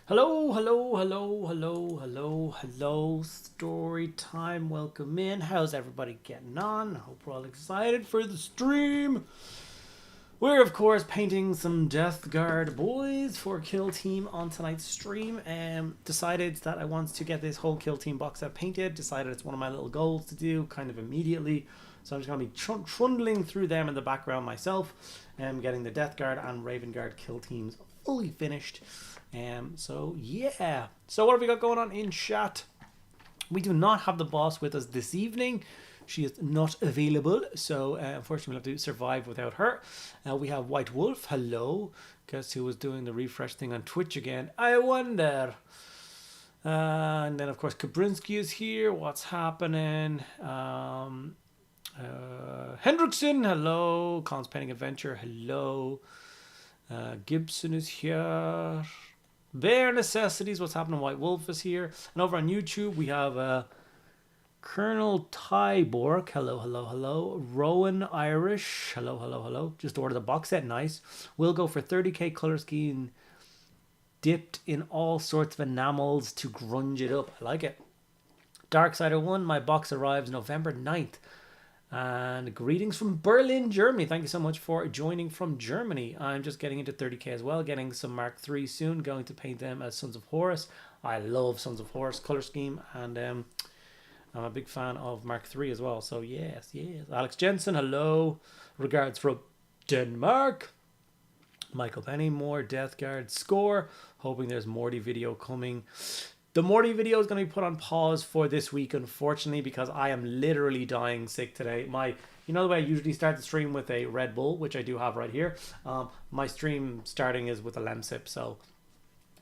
Hello, hello, hello, hello, hello, hello. Story time. Welcome in. How's everybody getting on? Hope we're all excited for the stream. We're, of course, painting some Death Guard boys for Kill Team on tonight's stream. Decided that I want to get this whole Kill Team box set painted. Decided it's one of my little goals to do kind of immediately. So I'm just going to be trundling through them in the background myself. Getting the Death Guard and Raven Guard Kill Teams fully finished. So yeah. So what have we got going on in chat? We do not have the boss with us this evening. She is not available, so unfortunately we'll have to survive without her. We have White Wolf. Hello. Guess who was doing the refresh thing on Twitch again? I wonder. And then of course Kabrinsky is here. What's happening? Hendrickson. Hello. Colin's Painting Adventure. Hello. Gibson is here. Bare Necessities, what's happening? White Wolf is here. And over on YouTube, we have Colonel Tyborg. Hello, hello, hello. Rowan Irish. Hello, hello, hello. Just ordered the box set. Nice. We'll go for 30k color scheme. Dipped in all sorts of enamels to grunge it up. I like it. Darksider 1, my box arrives November 9th. And greetings from Berlin, Germany. Thank you so much for joining from Germany. I'm just getting into 30k as well, getting some Mark III soon, going to paint them as Sons of Horus. I love Sons of Horus color scheme, and I'm a big fan of Mark III as well. So yes, yes. Alex Jensen, hello. Regards from Denmark. Michael Pennymore, Death Guard score. Hoping there's Morty video coming. The Morty video is going to be put on pause for this week, unfortunately, because I am literally dying sick today. You know the way I usually start the stream with a Red Bull, which I do have right here. My stream starting is with a Lemsip, so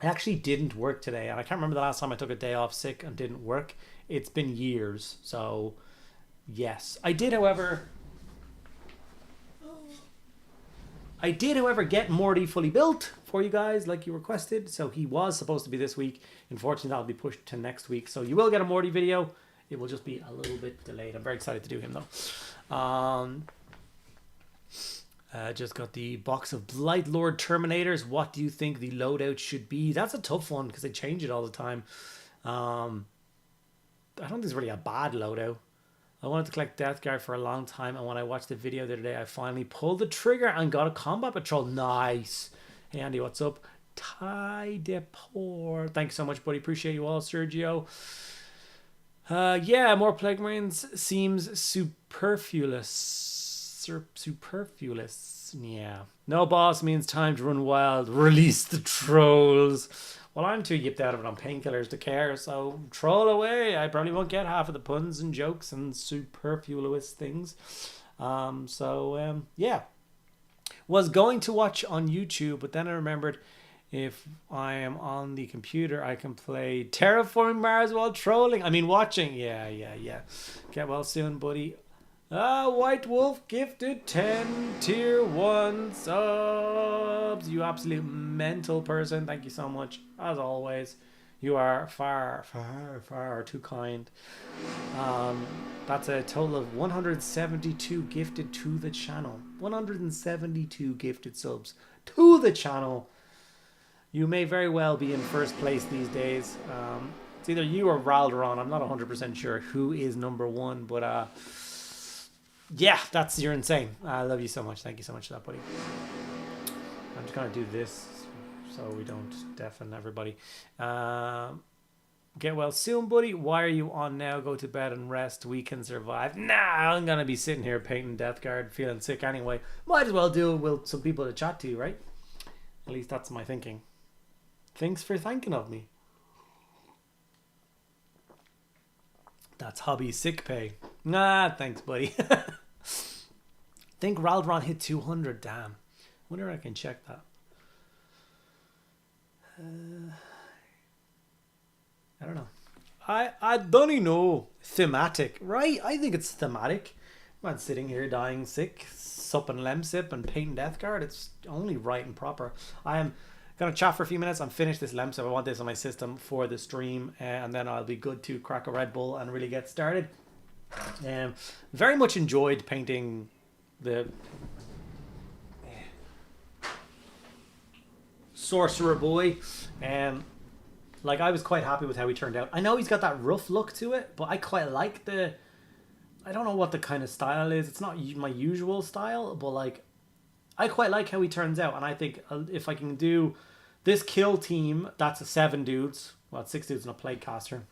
it actually didn't work today. And I can't remember the last time I took a day off sick and didn't work. It's been years, so yes. I did, however, get Morty fully built for you guys like you requested. So he was supposed to be this week. Unfortunately, that'll be pushed to next week. So you will get a Morty video. It will just be a little bit delayed. I'm very excited to do him though. Just got the box of Blight Lord Terminators. What do you think the loadout should be? That's a tough one because they change it all the time. I don't think there's really a bad loadout. I wanted to collect Death Guard for a long time, and when I watched the video the other day, I finally pulled the trigger and got a combat patrol. Nice. Hey Andy, what's up? Ty Depor. Thanks so much, buddy. Appreciate you all, Sergio. Yeah, more Plague Marines seems superfluous. Superfluous. Yeah. No boss means time to run wild. Release the trolls. Well, I'm too yipped out of it on painkillers to care, so troll away. I probably won't get half of the puns and jokes and superfluous things. Yeah. Was going to watch on YouTube, but then I remembered if I am on the computer, I can play Terraforming Mars while trolling. I mean, watching. Yeah. Get well soon, buddy. White Wolf gifted 10 tier 1 subs. You absolute mental person. Thank you so much. As always, you are far, far, far too kind. That's a total of 172 gifted to the channel. 172 gifted subs to the channel. You may very well be in first place these days. It's either you or Ralderon. I'm not 100% sure who is number one, but yeah, you're insane. I love you so much. Thank you so much for that, buddy. I'm just gonna do this so we don't deafen everybody. Get well soon, buddy. Why are you on now? Go to bed and rest. We can survive. Nah, I'm gonna be sitting here painting Death Guard, feeling sick anyway. Might as well do it with some people to chat to, right? At least that's my thinking. Thanks for thinking of me. That's hobby sick pay. Nah, thanks, buddy. Think Raldron hit 200. Damn. Wonder if I can check that. I don't know. I don't know. Thematic, right? I think it's thematic. I'm not sitting here dying sick, supping Lemsip and painting Death Guard. It's only right and proper. I am gonna chat for a few minutes and finish this Lemsip. I want this on my system for the stream, and then I'll be good to crack a Red Bull and really get started. Very much enjoyed painting the Sorcerer Boy. Like, I was quite happy with how he turned out. I know he's got that rough look to it, but I quite like the... I don't know what the kind of style is. It's not my usual style, but, like, I quite like how he turns out. And I think if I can do this kill team, that's a 7 dudes. Well, it's 6 dudes and a plague caster.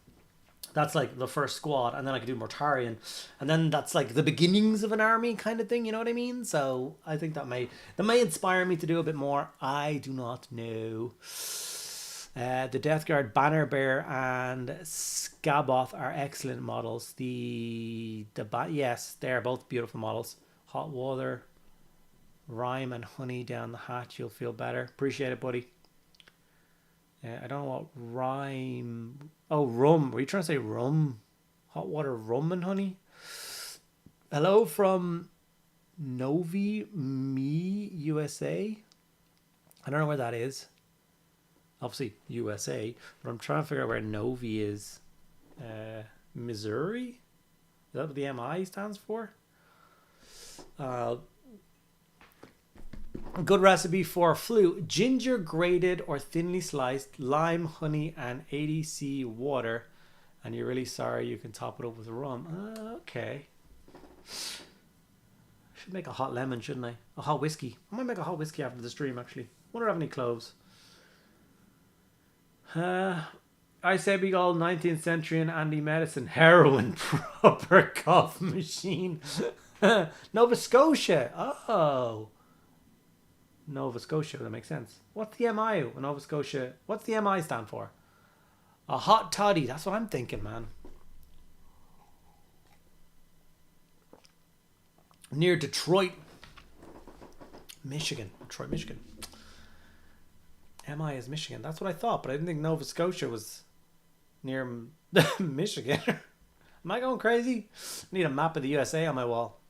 That's like the first squad, and then I could do Mortarion, and then that's like the beginnings of an army kind of thing. You know what I mean? So I think that may inspire me to do a bit more. I do not know. The Death Guard, Banner Bear, and Scaboth are excellent models. Yes, they are both beautiful models. Hot water, rime, and honey down the hatch. You'll feel better. Appreciate it, buddy. I don't know what rhyme. Oh, rum. Were you trying to say rum? Hot water, rum, and honey? Hello from Novi Me USA. I don't know where that is. Obviously USA, but I'm trying to figure out where Novi is. Missouri? Is that what the MI stands for? Good recipe for flu: ginger grated or thinly sliced, lime, honey, and ADC water. And you're really sorry, you can top it up with rum. Okay. I should make a hot lemon, shouldn't I? A hot whiskey. I might make a hot whiskey after the stream, actually. Wonder if I have any cloves. I say big old 19th century and Andy medicine. Heroin. Proper cough machine. Nova Scotia. Oh. Nova Scotia, that makes sense. What's the MI? Nova Scotia. What's the MI stand for? A hot toddy. That's what I'm thinking, man. Near Detroit, Michigan. Detroit, Michigan. MI is Michigan. That's what I thought, but I didn't think Nova Scotia was near Michigan. Am I going crazy? I need a map of the USA on my wall.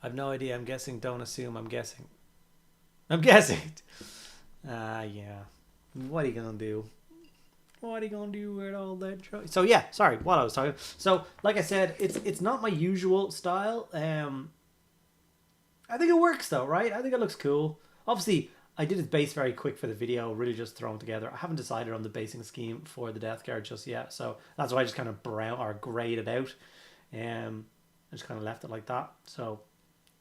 I have no idea. I'm guessing. Don't assume. I'm guessing. Yeah. What are you going to do? What are you going to do with all that? So, yeah. Sorry. What I was talking. So, like I said, it's not my usual style. I think it works, though, right? I think it looks cool. Obviously, I did his base very quick for the video. Really just thrown together. I haven't decided on the basing scheme for the Death Guard just yet. So, that's why I just kind of grayed it out. I just kind of left it like that. So...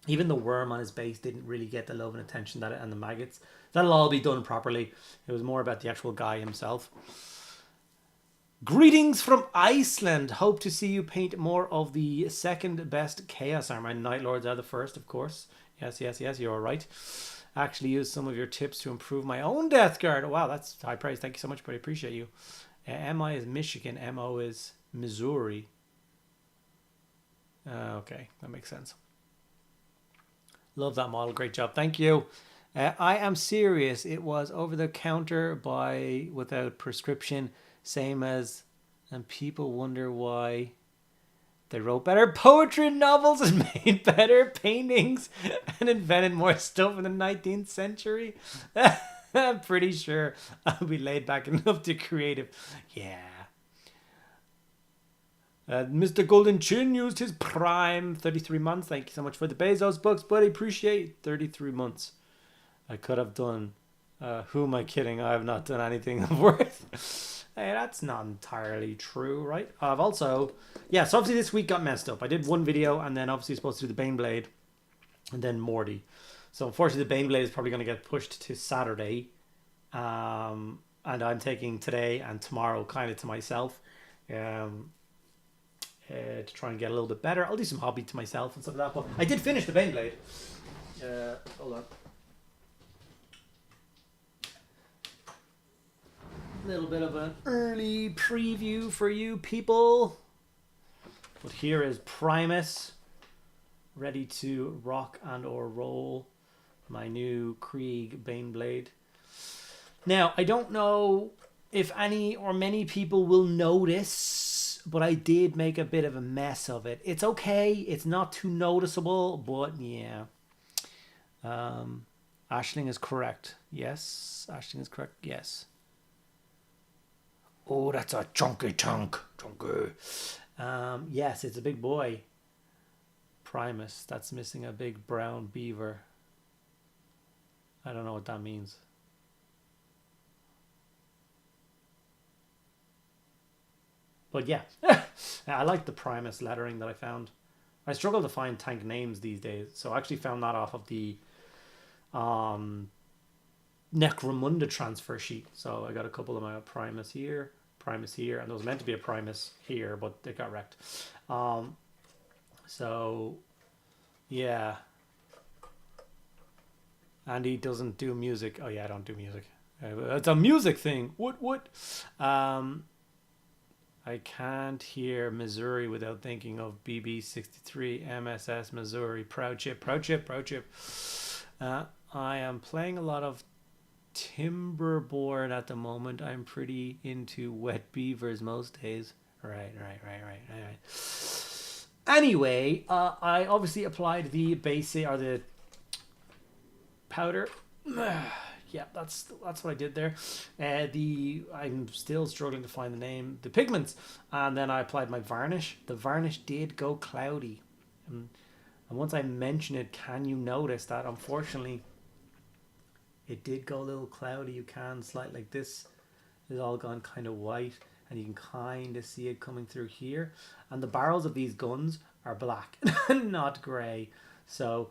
even the worm on his base didn't really get the love and attention that and the maggots. That'll all be done properly. It was more about the actual guy himself. Greetings from Iceland. Hope to see you paint more of the second best Chaos armor. Night Lords are the first, of course. Yes, you're right. Actually use some of your tips to improve my own Death Guard. Wow, that's high praise. Thank you so much, buddy. Appreciate you. MI is Michigan. MO is Missouri. Okay, that makes sense. Love that model. Great job. Thank you. I am serious. It was over the counter without prescription. Same as, and people wonder why they wrote better poetry and novels and made better paintings and invented more stuff in the 19th century. I'm pretty sure I'll be laid back enough to creative. Yeah. Mr. Golden Chin used his prime 33 months. Thank you so much for the Bezos books, buddy. Appreciate 33 months. I could have done. Who am I kidding? I have not done anything of worth. Hey, that's not entirely true, right? I've also... yeah, so obviously this week got messed up. I did one video and then obviously supposed to do the Baneblade and then Morty. So unfortunately the Baneblade is probably going to get pushed to Saturday. And I'm taking today and tomorrow kind of to myself. To try and get a little bit better. I'll do some hobby to myself and stuff like that. But I did finish the Baneblade. Hold on. A little bit of an early preview for you people. But here is Primus, ready to rock and or roll my new Krieg Baneblade. Now, I don't know if any or many people will notice, but I did make a bit of a mess of it. It's okay. It's not too noticeable, but yeah. Ashling is correct. Yes. Ashling is correct. Yes. Oh, that's a chunky chunk. Chunky. Yes, it's a big boy. Primus. That's missing a big brown beaver. I don't know what that means. But yeah, I like the Primus lettering that I found. I struggle to find tank names these days, so I actually found that off of the Necromunda transfer sheet. So I got a couple of my Primus here, and there was meant to be a Primus here, but it got wrecked. So yeah, Andy doesn't do music. Oh yeah, I don't do music. It's a music thing. What? I can't hear Missouri without thinking of BB63 MSS Missouri. Proud chip. I am playing a lot of Timberborn at the moment. I'm pretty into wet beavers most days. Right. Anyway, I obviously applied the basic or the powder. Yeah, that's what I did there. I'm still struggling to find the name. The pigments, and then I applied my varnish. The varnish did go cloudy, and once I mention it, can you notice that unfortunately it did go a little cloudy? You can slight like this is all gone kind of white, and you can kind of see it coming through here. And the barrels of these guns are black, not grey. So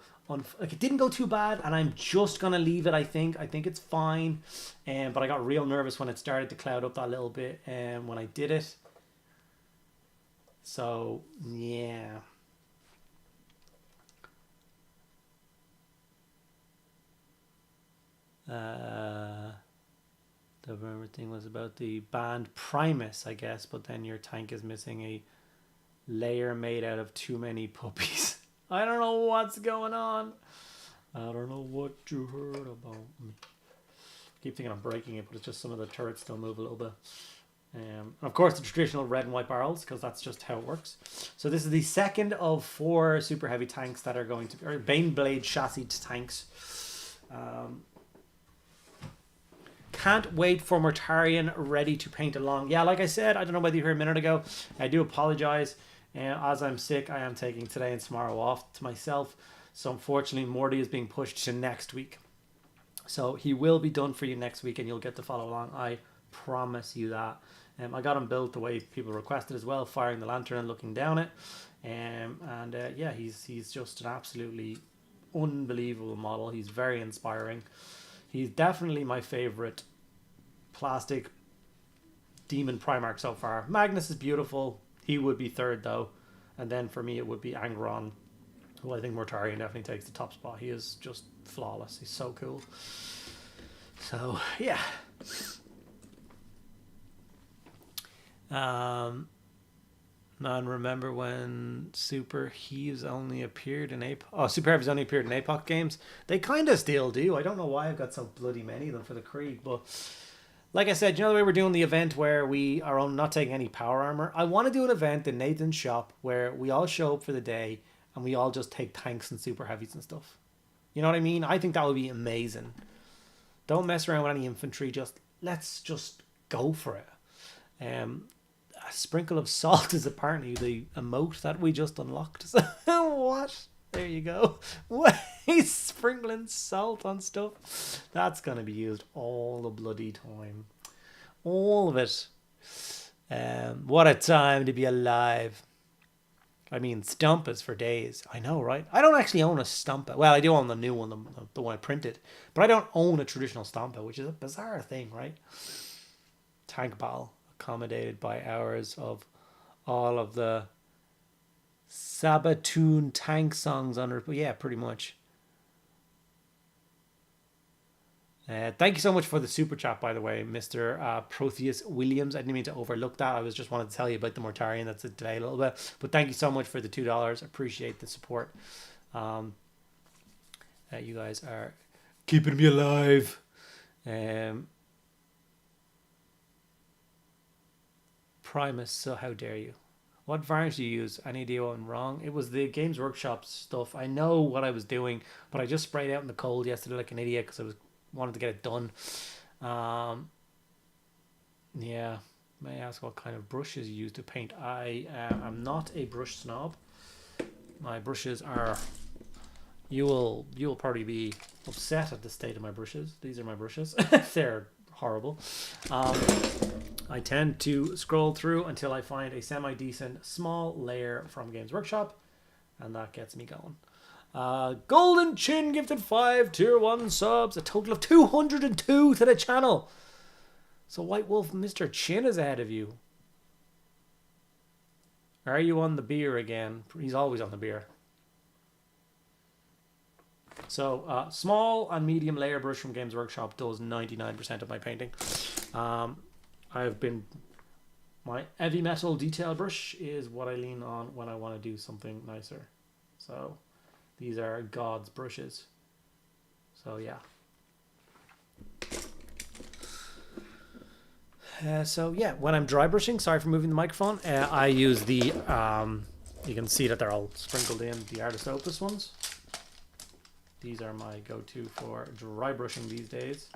like it didn't go too bad, and I'm just gonna leave it. I think it's fine. But I got real nervous when it started to cloud up that little bit, and when I did it. So yeah. The rumor thing was about the band Primus, I guess, but then your tank is missing a layer made out of too many puppies. I don't know what's going on. I don't know what you heard about me. I keep thinking I'm breaking it, but it's just some of the turrets still move a little bit. And of course, the traditional red and white barrels, because that's just how it works. So this is the second of 4 super heavy tanks that are going to be, or Baneblade chassis tanks. Can't wait for Mortarion ready to paint along. Yeah, like I said, I don't know whether you heard a minute ago. I do apologize. As I'm sick, I am taking today and tomorrow off to myself. So unfortunately, Morty is being pushed to next week. So he will be done for you next week, and you'll get to follow along. I promise you that. I got him built the way people requested as well, firing the lantern and looking down it. Yeah, he's just an absolutely unbelievable model. He's very inspiring. He's definitely my favorite plastic demon Primarch so far. Magnus is beautiful. He would be third though, and then for me it would be Angron, who I think Mortarion definitely takes the top spot. He is just flawless. He's so cool. So yeah. Man, remember when Super Heaves only appeared in Super Heaves only appeared in APOC games? They kind of still do. I don't know why I've got so bloody many of them for the Krieg, but like I said, you know the way we're doing the event where we are not taking any power armor? I want to do an event in Nathan's shop where we all show up for the day and we all just take tanks and super heavies and stuff. You know what I mean? I think that would be amazing. Don't mess around with any infantry. Let's just go for it. A sprinkle of salt is apparently the emote that we just unlocked. What? There you go. What? He's sprinkling salt on stuff. That's going to be used all the bloody time. All of it. What a time to be alive. I mean, Stumpas for days. I know, right? I don't actually own a Stumpa. Well, I do own the new one, the one I printed. But I don't own a traditional Stumpa, which is a bizarre thing, right? Tank ball, accommodated by hours of all of the Sabatoon tank songs on it. But yeah, pretty much. Thank you so much for the super chat, by the way, Mr. Protheus Williams. I didn't mean to overlook that. I was just wanted to tell you about the Mortarion. That's a delay a little bit. But thank you so much for the $2. Appreciate the support. You guys are keeping me alive. Primus, so how dare you? What varnish do you use? Any idea what I'm wrong? It was the Games Workshop stuff. I know what I was doing, but I just sprayed out in the cold yesterday like an idiot because I wanted to get it done. Yeah, may I ask what kind of brushes you use to paint? I am not a brush snob. My brushes are... You will probably be upset at the state of my brushes. These are my brushes. They're horrible. I tend to scroll through until I find a semi-decent small layer from Games Workshop, and that gets me going. Golden Chin gifted 5 tier 1 subs, a total of 202 to the channel. So White Wolf, Mr. Chin is ahead of you. Are you on the beer again? He's always on the beer. So small and medium layer brush from Games Workshop does 99% of my painting. My heavy metal detail brush is what I lean on when I want to do something nicer. So these are God's brushes. So yeah. So yeah, when I'm dry brushing, sorry for moving the microphone, I use the, you can see that they're all sprinkled in, the Artist Opus ones. These are my go-to for dry brushing these days.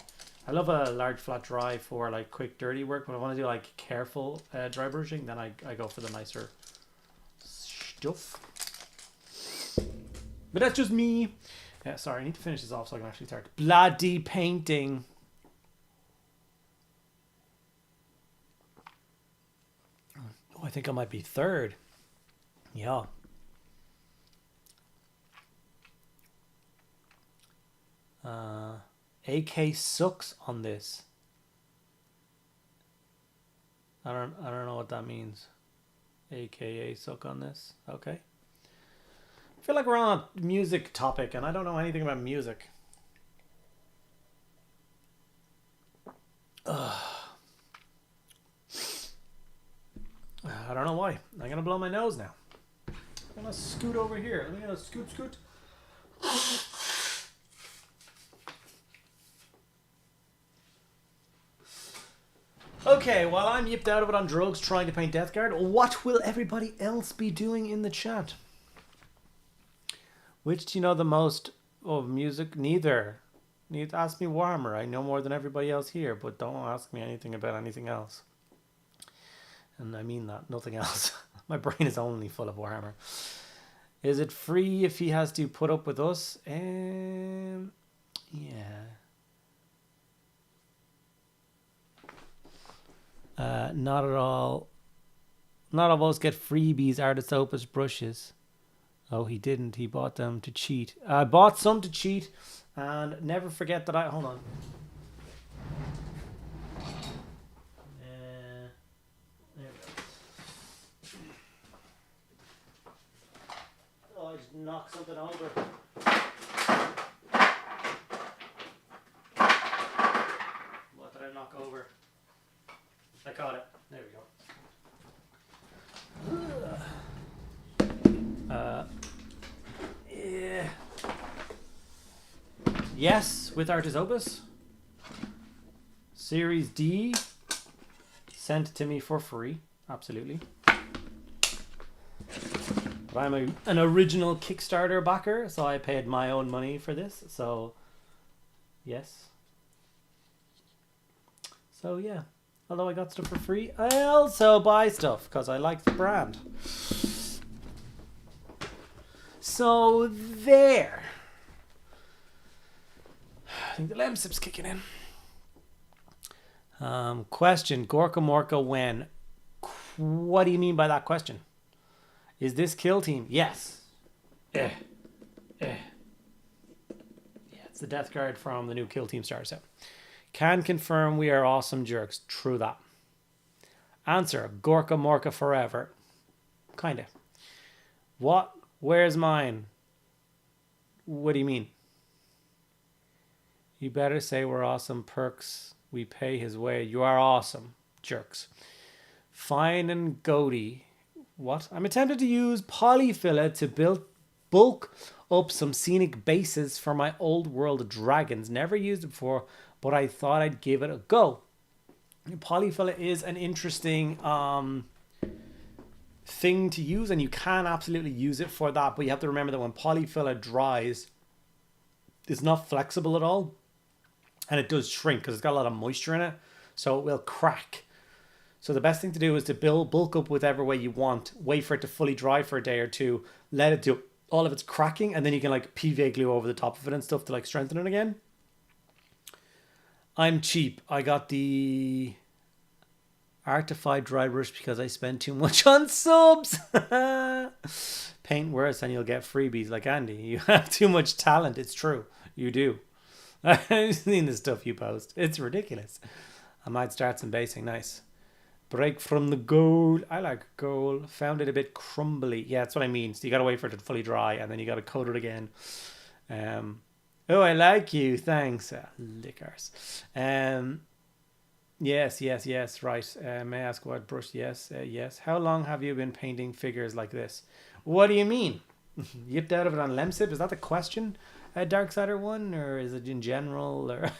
I love a large flat dry for like quick dirty work, but I want to do like careful dry brushing, then I go for the nicer stuff. But that's just me. Yeah, sorry, I need to finish this off so I can actually start bloody painting. Oh, I think I might be third. Yeah. AK sucks on this. I don't know what that means. AKA suck on this. Okay. I feel like we're on a music topic and I don't know anything about music. I don't know why. I'm gonna blow my nose now. I'm gonna scoot over here. I'm gonna scoot. Okay, while I'm yipped out of it on drugs trying to paint Death Guard, what will everybody else be doing in the chat? Which do you know the most of music? Neither. Ask me Warhammer. I know more than everybody else here, but don't ask me anything about anything else. And I mean that, nothing else. My brain is only full of Warhammer. Is it free if he has to put up with us? Yeah. Not at all. Not all of us get freebies, Artist Opus brushes. Oh, he didn't. He bought them to cheat. I bought some to cheat, and never forget that hold on. There we go. Oh, I just knocked something over. What did I knock over? I caught it. There we go. Yeah. Yes, with Artist Opus. Series D. Sent to me for free. Absolutely. But I'm an original Kickstarter backer, so I paid my own money for this. So, yes. So, yeah. Although I got stuff for free, I also buy stuff because I like the brand. So there. I think the Lemsip's kicking in. Question, Gorka Morka when? What do you mean by that question? Is this kill team? Yes. Yeah, it's the Death Guard from the new Kill Team starter set. Can confirm we are awesome jerks. True that. Answer, Gorka Morka forever. Kinda. What? Where's mine? What do you mean? You better say we're awesome perks. We pay his way. You are awesome jerks. Fine and goatee. What? I'm attempting to use polyfiller to bulk up some scenic bases for my old world dragons. Never used it before, but I thought I'd give it a go. Polyfiller is an interesting thing to use, and you can absolutely use it for that, but you have to remember that when polyfiller dries, it's not flexible at all, and it does shrink because it's got a lot of moisture in it, so it will crack. So the best thing to do is to bulk up whichever way you want, wait for it to fully dry for a day or two, let it do all of its cracking, and then you can like PVA glue over the top of it and stuff to like strengthen it again. I'm cheap. I got the Artified dry brush because I spend too much on subs. Paint worse and you'll get freebies like Andy. You have too much talent. It's true. You do. I've seen the stuff you post. It's ridiculous. I might start some basing. Nice. Break from the gold. I like gold. Found it a bit crumbly. Yeah, that's what I mean. So you gotta wait for it to fully dry and then you gotta coat it again. Oh, I like you. Thanks. Lickers. Yes. Right. May I ask what brush? Yes. Yes. How long have you been painting figures like this? What do you mean? Yipped out of it on Lemsip? Is that the question? Darksider one, or is it in general? Or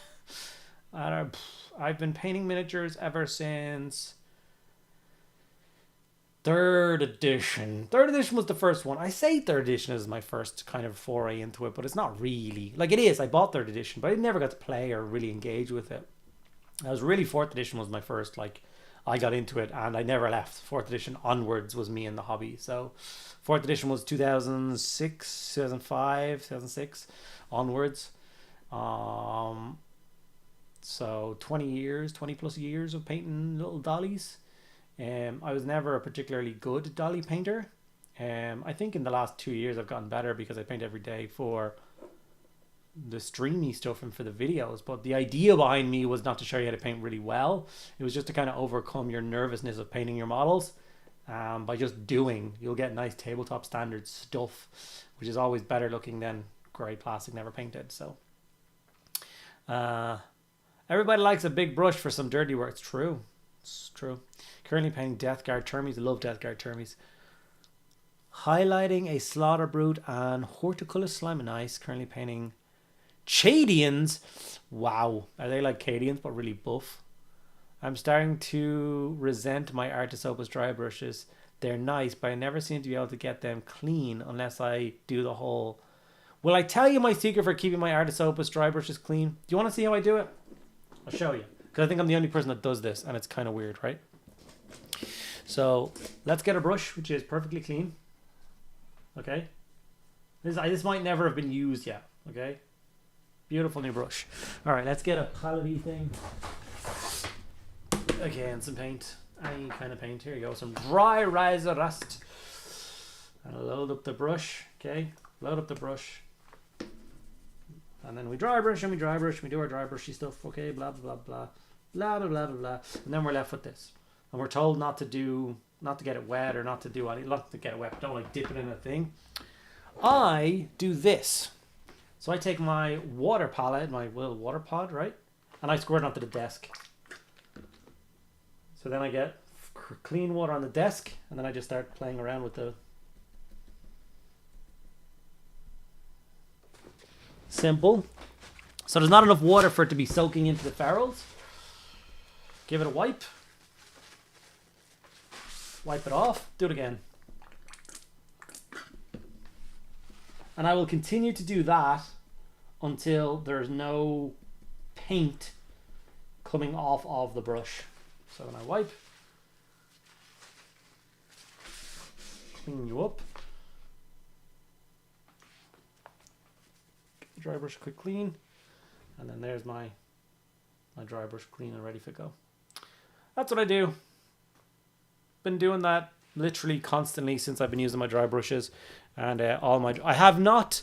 I don't. I've been painting miniatures ever since third edition. Third edition was the first one. I say third edition is my first kind of foray into it, but it's not really. Like it is. I bought third edition, but I never got to play or really engage with it. I was really fourth edition was my first, like I got into it and I never left. Fourth edition onwards was me in the hobby. So fourth edition was 2006, 2005, 2006 onwards. So 20 plus years of painting little dollies. I was never a particularly good dolly painter. I think in the last 2 years I've gotten better because I paint every day for the streamy stuff and for the videos, but the idea behind me was not to show you how to paint really well. It was just to kind of overcome your nervousness of painting your models. By just doing, you'll get nice tabletop standard stuff, which is always better looking than grey plastic never painted. So everybody likes a big brush for some dirty work. It's true. Currently painting Death Guard Termies. I love Death Guard Termies. Highlighting a Slaughter Brute and Horticulus Slime. Nice. Currently painting Chadians. Wow. Are they like Cadians but really buff? I'm starting to resent my Artis Opus dry brushes. They're nice, but I never seem to be able to get them clean unless I do the whole... Will I tell you my secret for keeping my Artis Opus dry brushes clean? Do you want to see how I do it? I'll show you. Because I think I'm the only person that does this, and it's kind of weird, right? So, let's get a brush, which is perfectly clean. Okay? This might never have been used yet, okay? Beautiful new brush. Alright, let's get a palette thing. Okay, and some paint. Any kind of paint. Here you go. Some dry riser rust. And I'll load up the brush. Okay, load up the brush. And then we dry brush and we dry brush. We do our dry brushy stuff. Okay, blah, blah, blah, blah. Blah, blah, blah, blah, blah. And then we're left with this. And we're told not to get it wet or not to do anything. Not to get it wet. Don't like dip it in a thing. I do this. So I take my water palette, my little water pod, right? And I squirt it onto the desk. So then I get clean water on the desk, and then I just start playing around with the... Simple. So there's not enough water for it to be soaking into the ferrules. Give it a wipe. Wipe it off. Do it again. And I will continue to do that until there's no paint coming off of the brush. So when I wipe, clean you up. Get the dry brush quick clean. And then there's my dry brush clean and ready for go. That's what I do. Been doing that literally constantly since I've been using my dry brushes. And I have not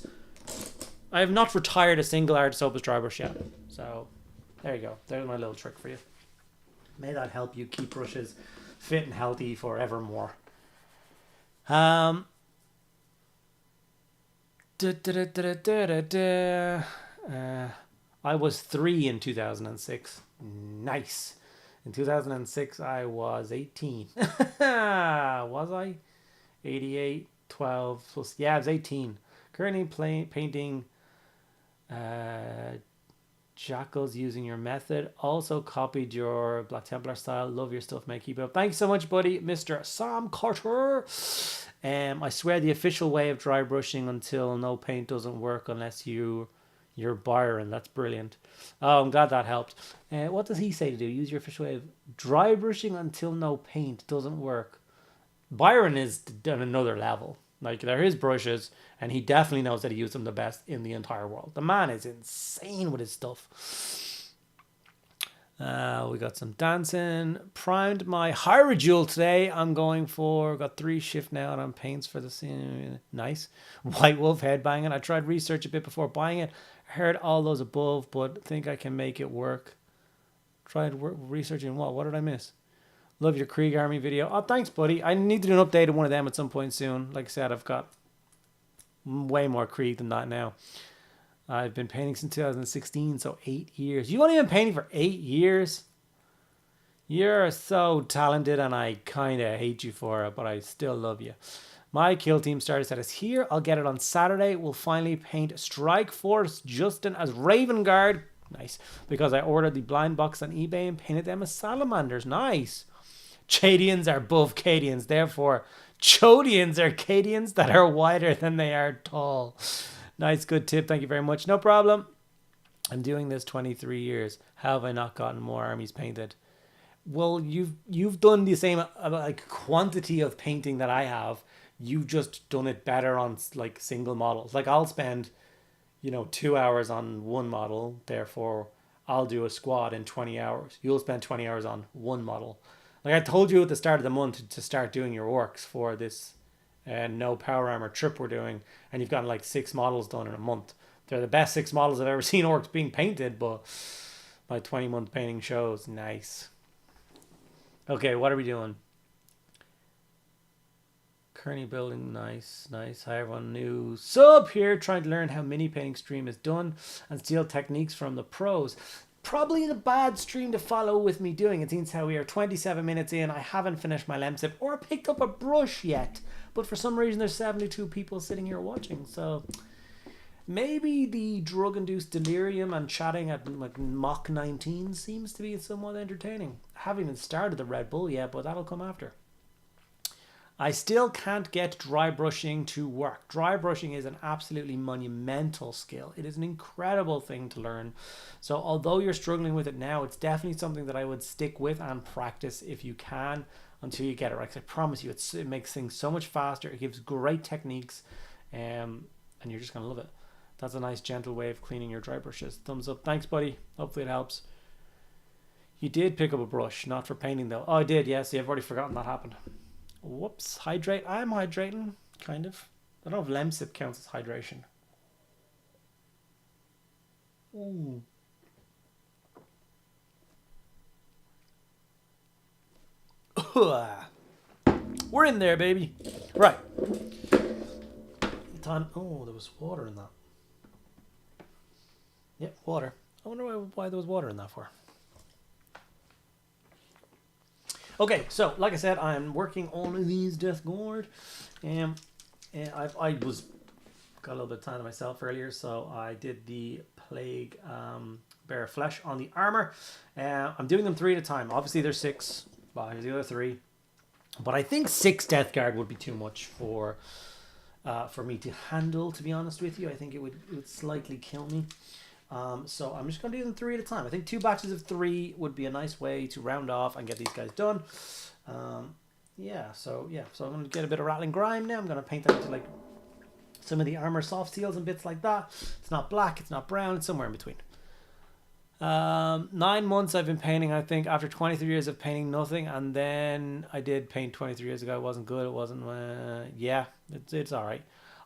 retired a single Artis Opus dry brush yet. So there you go. There's my little trick for you. May that help you keep brushes fit and healthy forevermore. I was 3 in 2006. Nice. In 2006, I was 18. Was I? 88, 12 plus. Yeah, I was 18. Currently painting Jackals using your method. Also copied your Black Templar style. Love your stuff, mate. Keep it up. Thanks so much, buddy. Mr. Sam Carter. I swear the official way of dry brushing until no paint doesn't work unless you're Byron. That's brilliant. Oh, I'm glad that helped. What does he say to do? Use your official way of dry brushing until no paint doesn't work. Byron is on another level. Like, they're his brushes, and he definitely knows that he used them the best in the entire world. The man is insane with his stuff. We got some dancing. Primed my Hyrule today. I'm going for, got 3 shift now and I'm paints for the scene. Nice. White Wolf headbanging. I tried research a bit before buying it. I heard all those above, but think I can make it work. Tried researching what? What did I miss? Love your Krieg Army video. Oh, thanks, buddy. I need to do an update of one of them at some point soon. Like I said, I've got way more Krieg than that now. I've been painting since 2016, so 8 years. You've only been painting for 8 years? You're so talented, and I kind of hate you for it, but I still love you. My kill team starter set is here. I'll get it on Saturday. We'll finally paint Strike Force Justin as Raven Guard. Nice. Because I ordered the blind box on eBay and painted them as salamanders. Nice. Chadians are above Cadians. Therefore, Chodians are Cadians that are wider than they are tall. Nice, good tip. Thank you very much. No problem. I'm doing this 23 years. How have I not gotten more armies painted? Well, you've done the same like quantity of painting that I have. You've just done it better on like single models. Like I'll spend, 2 hours on one model. Therefore, I'll do a squad in 20 hours. You'll spend 20 hours on one model. Like I told you at the start of the month to start doing your works for this no power armor trip we're doing, and you've gotten like 6 models done in a month. They're the best 6 models I've ever seen orcs being painted, but my 20-month painting shows. Nice. Okay, what are we doing? Kearney building, nice. Hi everyone, new sub here, trying to learn how mini painting stream is done and steal techniques from the pros. Probably the bad stream to follow with me doing it, since how we are 27 minutes in. I haven't finished my lemsip or picked up a brush yet, but for some reason there's 72 people sitting here watching, so maybe the drug-induced delirium and chatting at like Mach 19 seems to be somewhat entertaining. I haven't even started the Red Bull yet, but that'll come after. I still can't get dry brushing to work. Dry brushing is an absolutely monumental skill. It is an incredible thing to learn. So although you're struggling with it now, it's definitely something that I would stick with and practice if you can until you get it right. 'Cause I promise you, it makes things so much faster. It gives great techniques, and you're just going to love it. That's a nice gentle way of cleaning your dry brushes. Thumbs up. Thanks, buddy. Hopefully it helps. You did pick up a brush, not for painting though. Oh, I did, yes. Yeah, I've already forgotten that happened. Whoops, hydrate. I'm hydrating, kind of. I don't know if lemsip counts as hydration. Ooh. We're in there, baby. Right. Time. Oh, there was water in that. Yep, water. I wonder why there was water in that for. Okay, so like I said, I'm working on these Death Guard, and I was got a little bit of time to myself earlier, so I did the Plague Bear Flesh on the armor. I'm doing them 3 at a time. Obviously, there's 6. Well, here's the other 3, but I think 6 Death Guard would be too much for me to handle. To be honest with you, I think it would slightly kill me. So I'm just going to do them 3 at a time. I think 2 batches of 3 would be a nice way to round off and get these guys done. So I'm going to get a bit of rattling grime now. I'm going to paint that into like some of the armor soft seals and bits like that. It's not black, it's not brown, it's somewhere in between. 9 months I've been painting, I think, after 23 years of painting nothing, and then I did paint 23 years ago. It wasn't good, it wasn't, it's alright.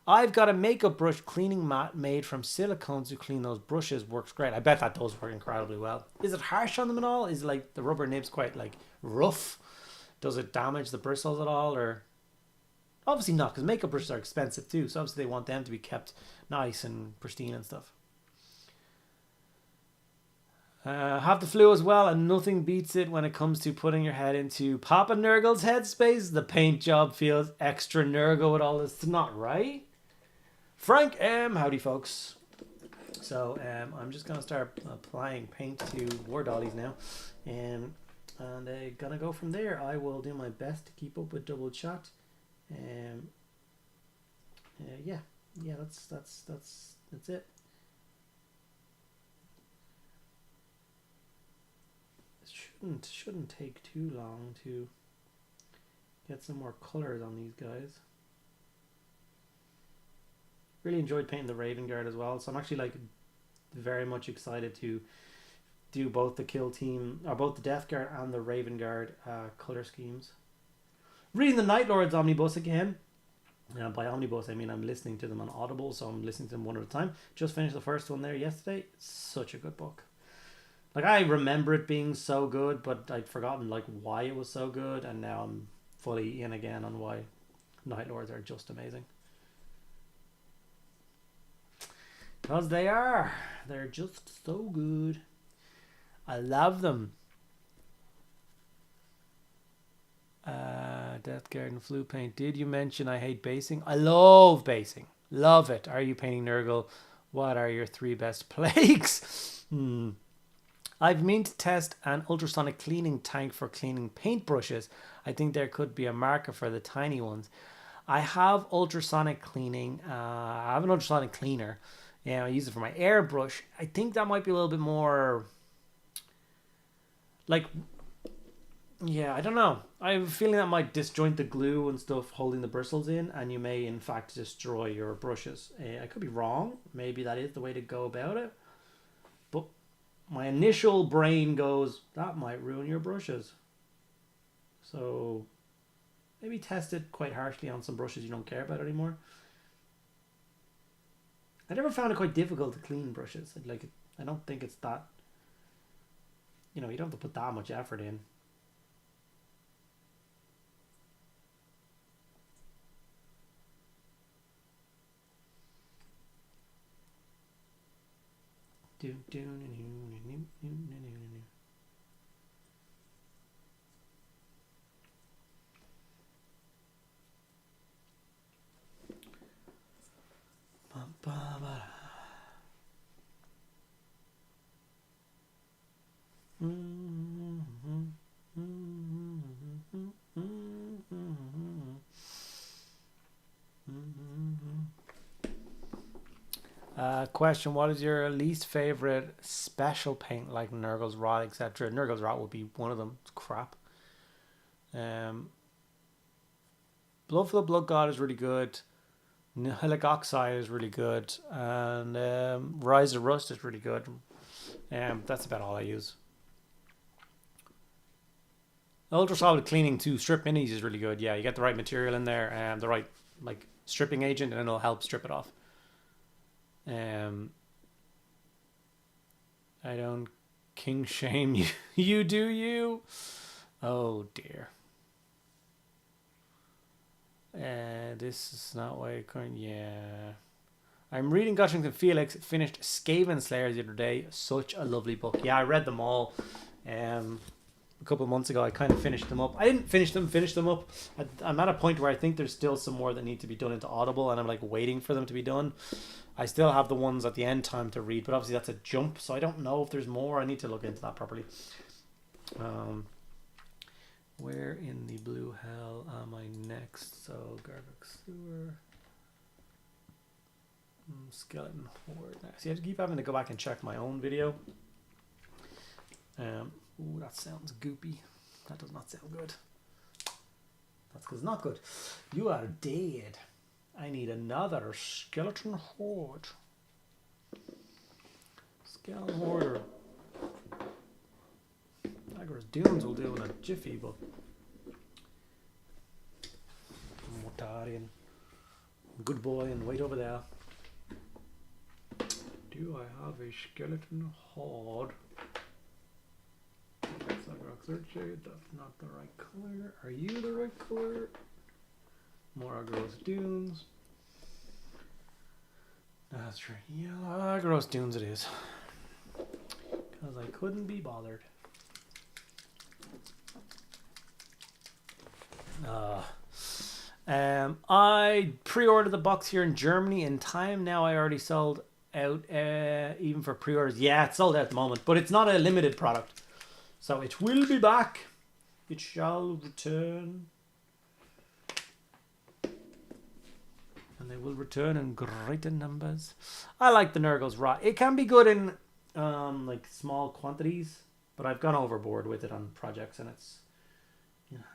I've got a makeup brush cleaning mat made from silicones to clean those brushes. Works great. I bet that does work incredibly well. Is it harsh on them at all? Is like the rubber nibs quite like rough? Does it damage the bristles at all? Or obviously not, because makeup brushes are expensive too. So obviously they want them to be kept nice and pristine and stuff. Have the flu as well, and nothing beats it when it comes to putting your head into Papa Nurgle's headspace. The paint job feels extra Nurgle with all this. It's not right. Frank M, howdy folks. So I'm just gonna start applying paint to war dollies now, and gonna go from there. I will do my best to keep up with double chat. That's it. It shouldn't take too long to get some more colors on these guys. Really enjoyed painting the Raven Guard as well, so I'm actually like very much excited to do both the kill team, or both the Death Guard and the Raven Guard color schemes. Reading the Night Lords omnibus again. By omnibus, I mean I'm listening to them on Audible, so I'm listening to them one at a time. Just finished the first one there yesterday. It's such a good book. Like, I remember it being so good, but I'd forgotten like why it was so good, and now I'm fully in again on why Night Lords are just amazing. Because they are. They're just so good. I love them. Death Guard and Flu Paint. Did you mention I hate basing? I love basing. Love it. Are you painting Nurgle? What are your 3 best plagues? I've meant to test an ultrasonic cleaning tank for cleaning paintbrushes. I think there could be a market for the tiny ones. I have ultrasonic cleaning. I have an ultrasonic cleaner. Yeah, I use it for my airbrush. I think that might be a little bit more like, yeah, I don't know. I have a feeling that might disjoint the glue and stuff holding the bristles in, and you may in fact destroy your brushes. I could be wrong. Maybe that is the way to go about it. But my initial brain goes, that might ruin your brushes. So maybe test it quite harshly on some brushes you don't care about anymore. I never found it quite difficult to clean brushes. Like, I don't think it's that, you don't have to put that much effort in. Question: what is your least favorite special paint, like Nurgle's Rot, etc.? Nurgle's Rot would be one of them. It's crap. Blood for the Blood God is really good. Nihilic Oxide is really good, and Rise of Rust is really good. That's about all I use. Ultra Solid Cleaning to strip minis is really good. Yeah, you get the right material in there and the right like stripping agent, and it'll help strip it off. I don't king shame you. You do you. Oh dear. This is not why I couldn't. Yeah. I'm reading Gottrington Felix. Finished Skaven Slayers the other day. Such a lovely book. Yeah, I read them all. A couple of months ago, I kind of finished them up. I didn't finish them up. I'm at a point where I think there's still some more that need to be done into Audible, and I'm like waiting for them to be done. I still have the ones at the end time to read, but obviously that's a jump, so I don't know if there's more. I need to look into that properly. Where in the blue hell am I next? So Garlic Sewer, Skeleton Horde. See, I keep having to go back and check my own video. Ooh, that sounds goopy. That does not sound good. That's because it's not good. You are dead. I need another Skeleton Horde. Skeleton Horde. Agros Dunes will do in a jiffy, but Mortarion. Good boy, and wait over there. Do I have a Skeleton Horde? That's not the right color. Are you the right color? More Agros Dunes. That's right. Yeah, Agros Dunes it is. Because I couldn't be bothered. I pre-ordered the box here in Germany in time. Now I already sold out, even for pre-orders. Yeah, it's sold out at the moment, but it's not a limited product. So it will be back. It shall return. And they will return in greater numbers. I like the Nurgle's Rot. It can be good in like small quantities, but I've gone overboard with it on projects, and it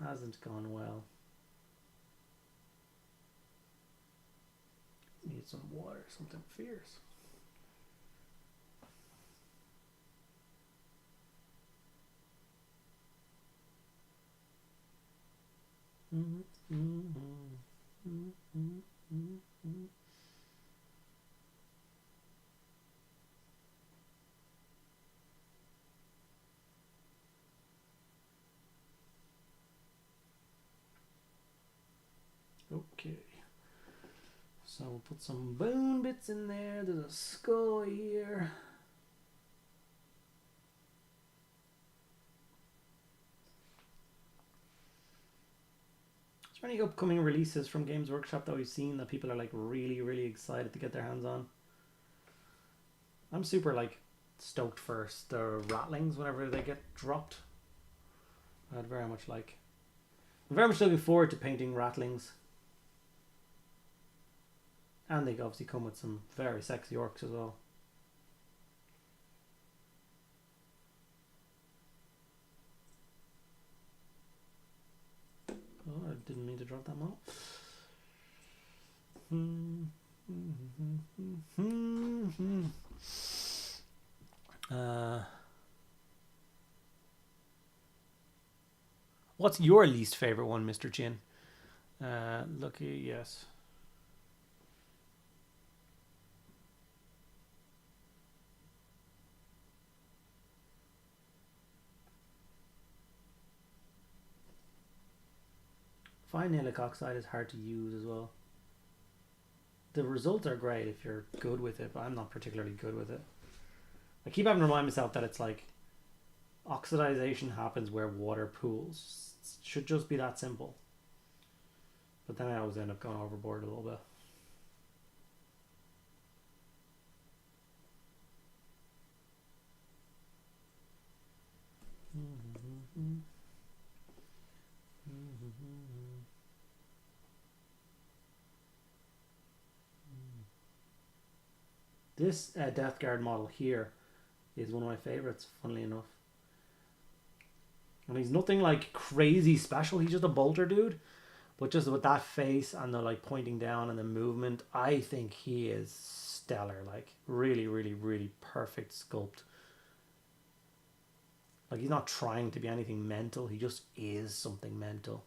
hasn't gone well. Need some water, something fierce. Okay. So we'll put some bone bits in there. There's a skull here. Is there any upcoming releases from Games Workshop that we've seen that people are like really excited to get their hands on? I'm super like stoked for the rattlings whenever they get dropped. I'd very much like. I'm very much looking forward to painting rattlings. And they obviously come with some very sexy orcs as well. Oh, I didn't mean to drop that model. What's your least favorite one, Mr. Chin? Lucky, yes. Vinylic oxide is hard to use as well. The results are great if you're good with it, but I'm not particularly good with it. I keep having to remind myself that it's like oxidization happens where water pools. It should just be that simple. But then I always end up going overboard a little bit. This Death Guard model here is one of my favorites, funnily enough. And he's nothing like crazy special, he's just a bolter dude. But just with that face and the like pointing down and the movement, I think he is stellar. Like really perfect sculpt. Like he's not trying to be anything mental, he just is something mental.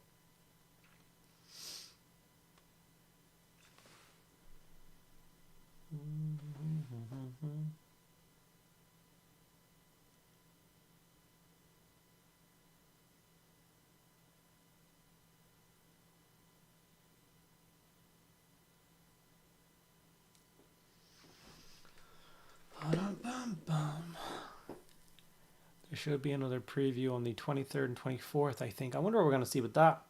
There should be another preview on the 23rd and 24th, I think. I wonder what we're going to see with that.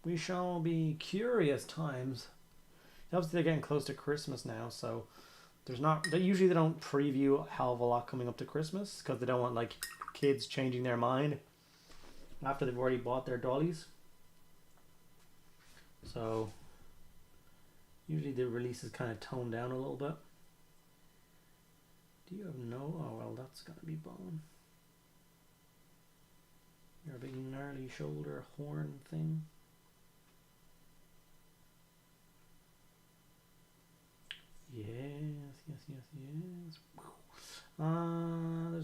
We shall be curious times. Obviously, they're getting close to Christmas now, so there's not. They usually don't preview a hell of a lot coming up to Christmas because they don't want like kids changing their mind after they've already bought their dollies. So usually the release is kind of toned down a little bit. Do you have no? Oh well, that's gonna be bone. Your big gnarly shoulder horn thing. Yes. There's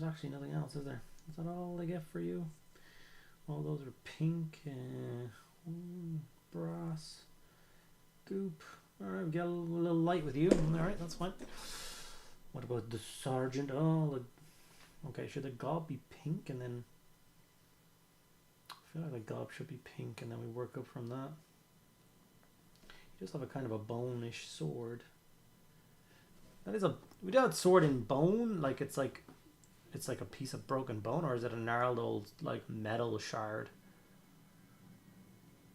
actually nothing else, is there? Is that all they get for you? All those are pink, brass, goop. Alright, we get a little light with you. Alright, that's fine. What about the sergeant? Oh, okay, should the gob be pink and then... I feel like the gob should be pink and then we work up from that. You just have a kind of a bone-ish sword. That is we do that sword in bone, like it's like a piece of broken bone, or is it a gnarled old like metal shard?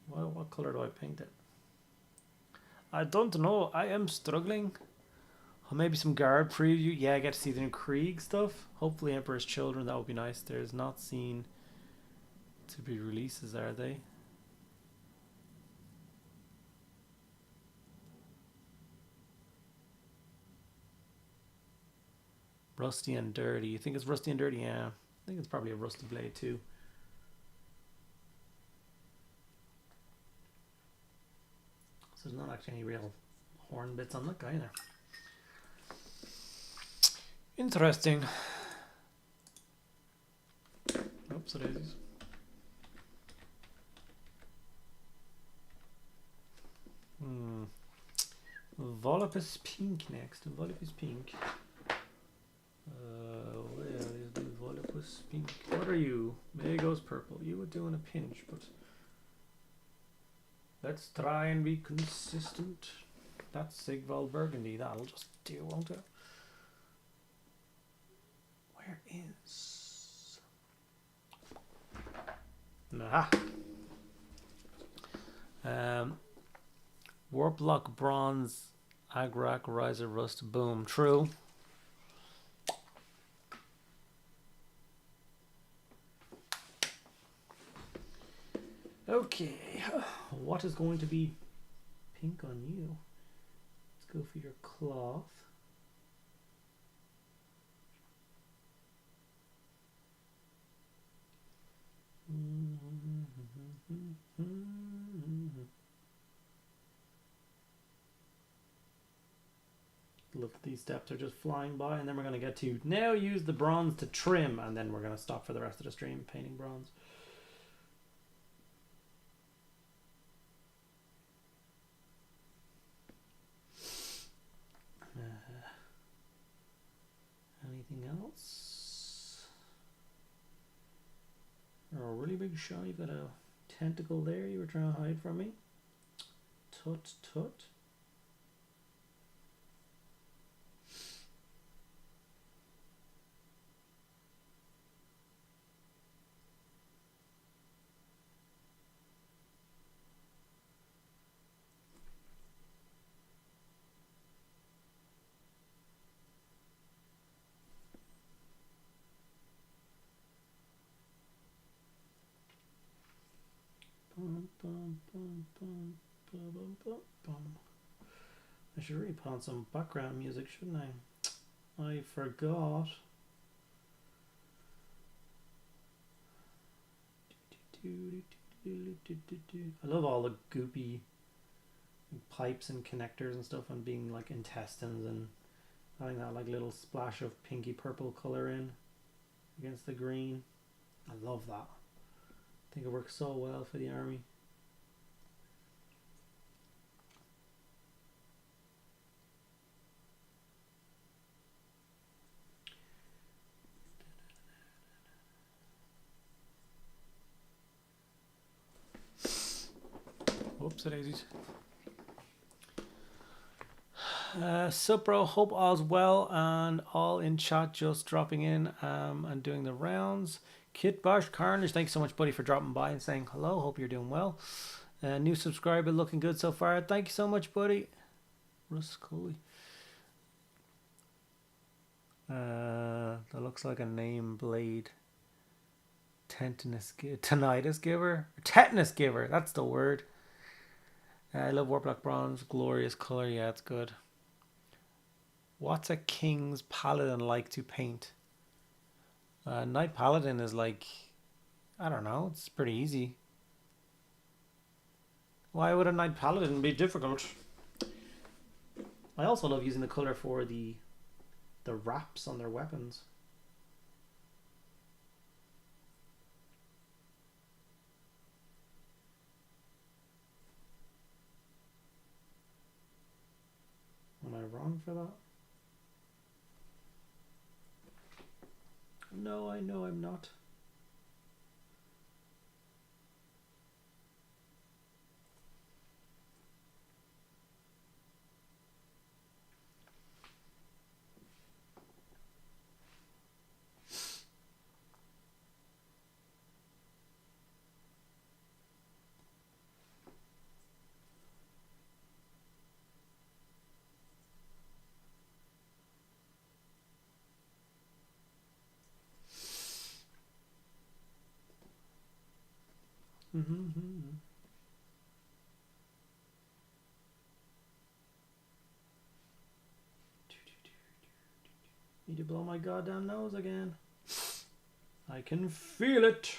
Well, what color do I paint it? I don't know. I am struggling. Oh, maybe some guard preview. Yeah, I get to see the new Krieg stuff. Hopefully Emperor's Children, that would be nice. There's not seen to be releases, are they? Rusty and Dirty. You think it's Rusty and Dirty? Yeah. I think it's probably a Rusty Blade too. So there's not actually any real horn bits on that guy either. Interesting. Oops, it is. Volupus Pink next. Volupus Pink. Where is the Volupus Pink? What are you? Mago's purple. You were doing a pinch, but let's try and be consistent. That's Sigval Burgundy. That'll just do, won't it? Where is? Nah. Warplock Bronze, Agrak, Riser, Rust, Boom. True. Okay. What is going to be pink on you? Let's go for your cloth. Look, these steps are just flying by, and then we're going to get to now use the bronze to trim, and then we're going to stop for the rest of the stream painting bronze. Anything else? Oh, a really big shot. You've got a tentacle there you were trying to hide from me. Tut tut. I should really put on some background music, shouldn't I? I forgot. I love all the goopy pipes and connectors and stuff, and being like intestines, and having that like little splash of pinky purple color in against the green. I love that. I think it works so well for the army. Whoops, daisies. Supro, hope all's well, and all in chat just dropping in and doing the rounds. Kit Bosch Carnage, thanks so much, buddy, for dropping by and saying hello. Hope you're doing well. New subscriber, looking good so far. Thank you so much, buddy. Russ Coley. That looks like a name blade. Tinnitus giver? Tetanus giver, that's the word. I love Warplock Bronze. Glorious color. Yeah, it's good. What's a King's Paladin like to paint? Knight Paladin is like, I don't know, it's pretty easy. Why would a Knight Paladin be difficult? I also love using the color for the wraps on their weapons. Am I wrong for that? No, I know I'm not. Need to blow my goddamn nose again. I can feel it.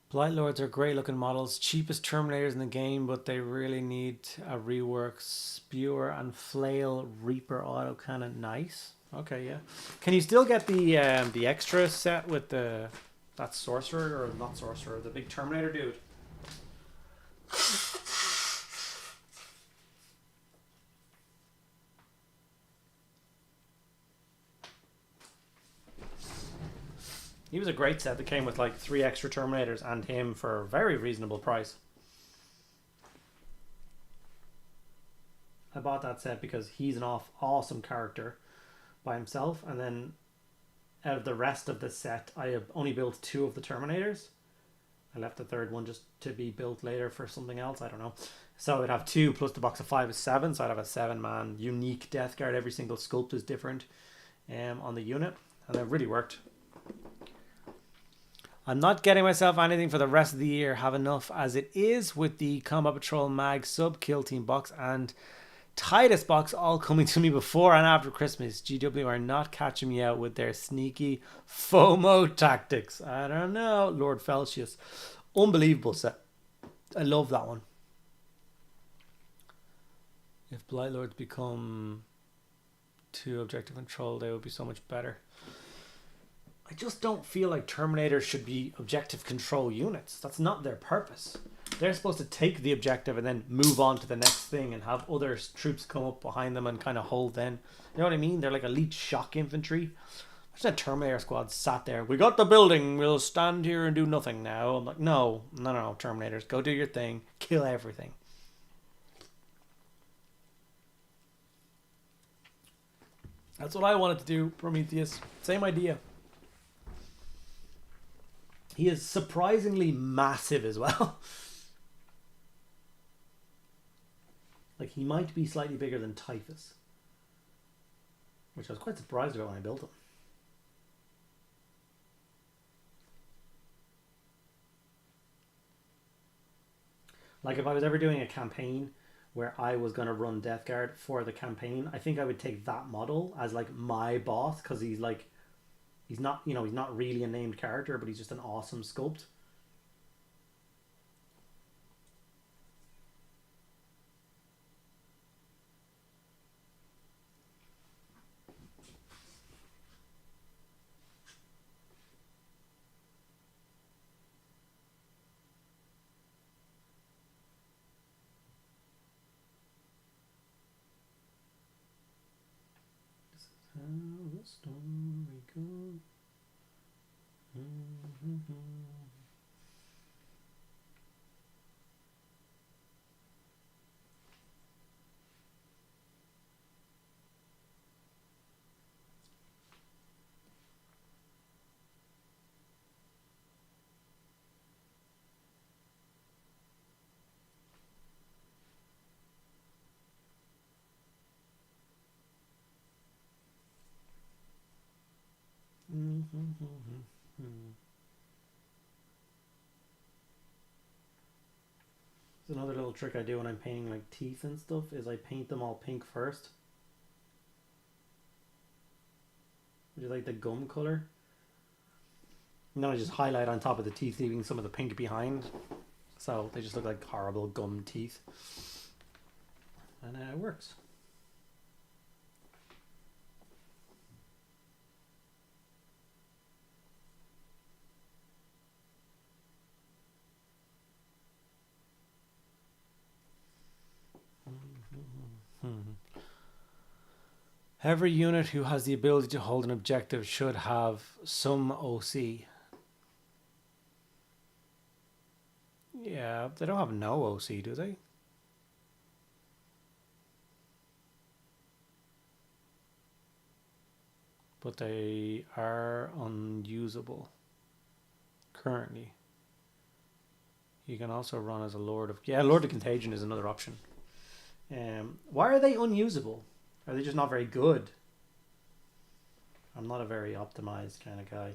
Blight Lords are great looking models, cheapest Terminators in the game, but they really need a rework. Spewer and Flail Reaper autocannon, nice. Okay, yeah. Can you still get the extra set with the that sorcerer or not sorcerer, the big Terminator dude? He was a great set that came with like 3 extra Terminators and him for a very reasonable price. I bought that set because he's an awesome character by himself, and then out of the rest of the set, I have only built 2 of the Terminators. I left the third one just to be built later for something else. I don't know. So I'd have 2 plus the box of 5 is 7. So I'd have a 7-man unique Death Guard. Every single sculpt is different on the unit, and it really worked. I'm not getting myself anything for the rest of the year. Have enough as it is with the Combat Patrol Mag Sub Kill Team box and Titus box all coming to me before and after Christmas. GW are not catching me out with their sneaky FOMO tactics. I don't know. Lord Felcius. Unbelievable set. I love that one. If Blight Lords become 2 objective control, they would be so much better. I just don't feel like Terminators should be objective control units. That's not their purpose. They're supposed to take the objective and then move on to the next thing and have other troops come up behind them and kind of hold then. You know what I mean? They're like elite shock infantry. There's a Terminator squad sat there. We got the building. We'll stand here and do nothing now. I'm like, no, Terminators. Go do your thing. Kill everything. That's what I wanted to do, Prometheus. Same idea. He is surprisingly massive as well. Like, he might be slightly bigger than Typhus, which I was quite surprised about when I built him. Like, if I was ever doing a campaign where I was going to run Death Guard for the campaign, I think I would take that model as like my boss, because he's like, he's not, you know, he's not really a named character, but he's just an awesome sculpt. How the story goes. There's another little trick I do when I'm painting like teeth and stuff is I paint them all pink first, which is like the gum color, and then I just highlight on top of the teeth, leaving some of the pink behind, so they just look like horrible gum teeth, and it works. Every unit who has the ability to hold an objective should have some OC. Yeah, they don't have no OC, do they? But they are unusable currently. You can also run as a Lord of... Yeah, Lord of Contagion is another option. Why are they unusable? Are they just not very good? I'm not a very optimized kind of guy.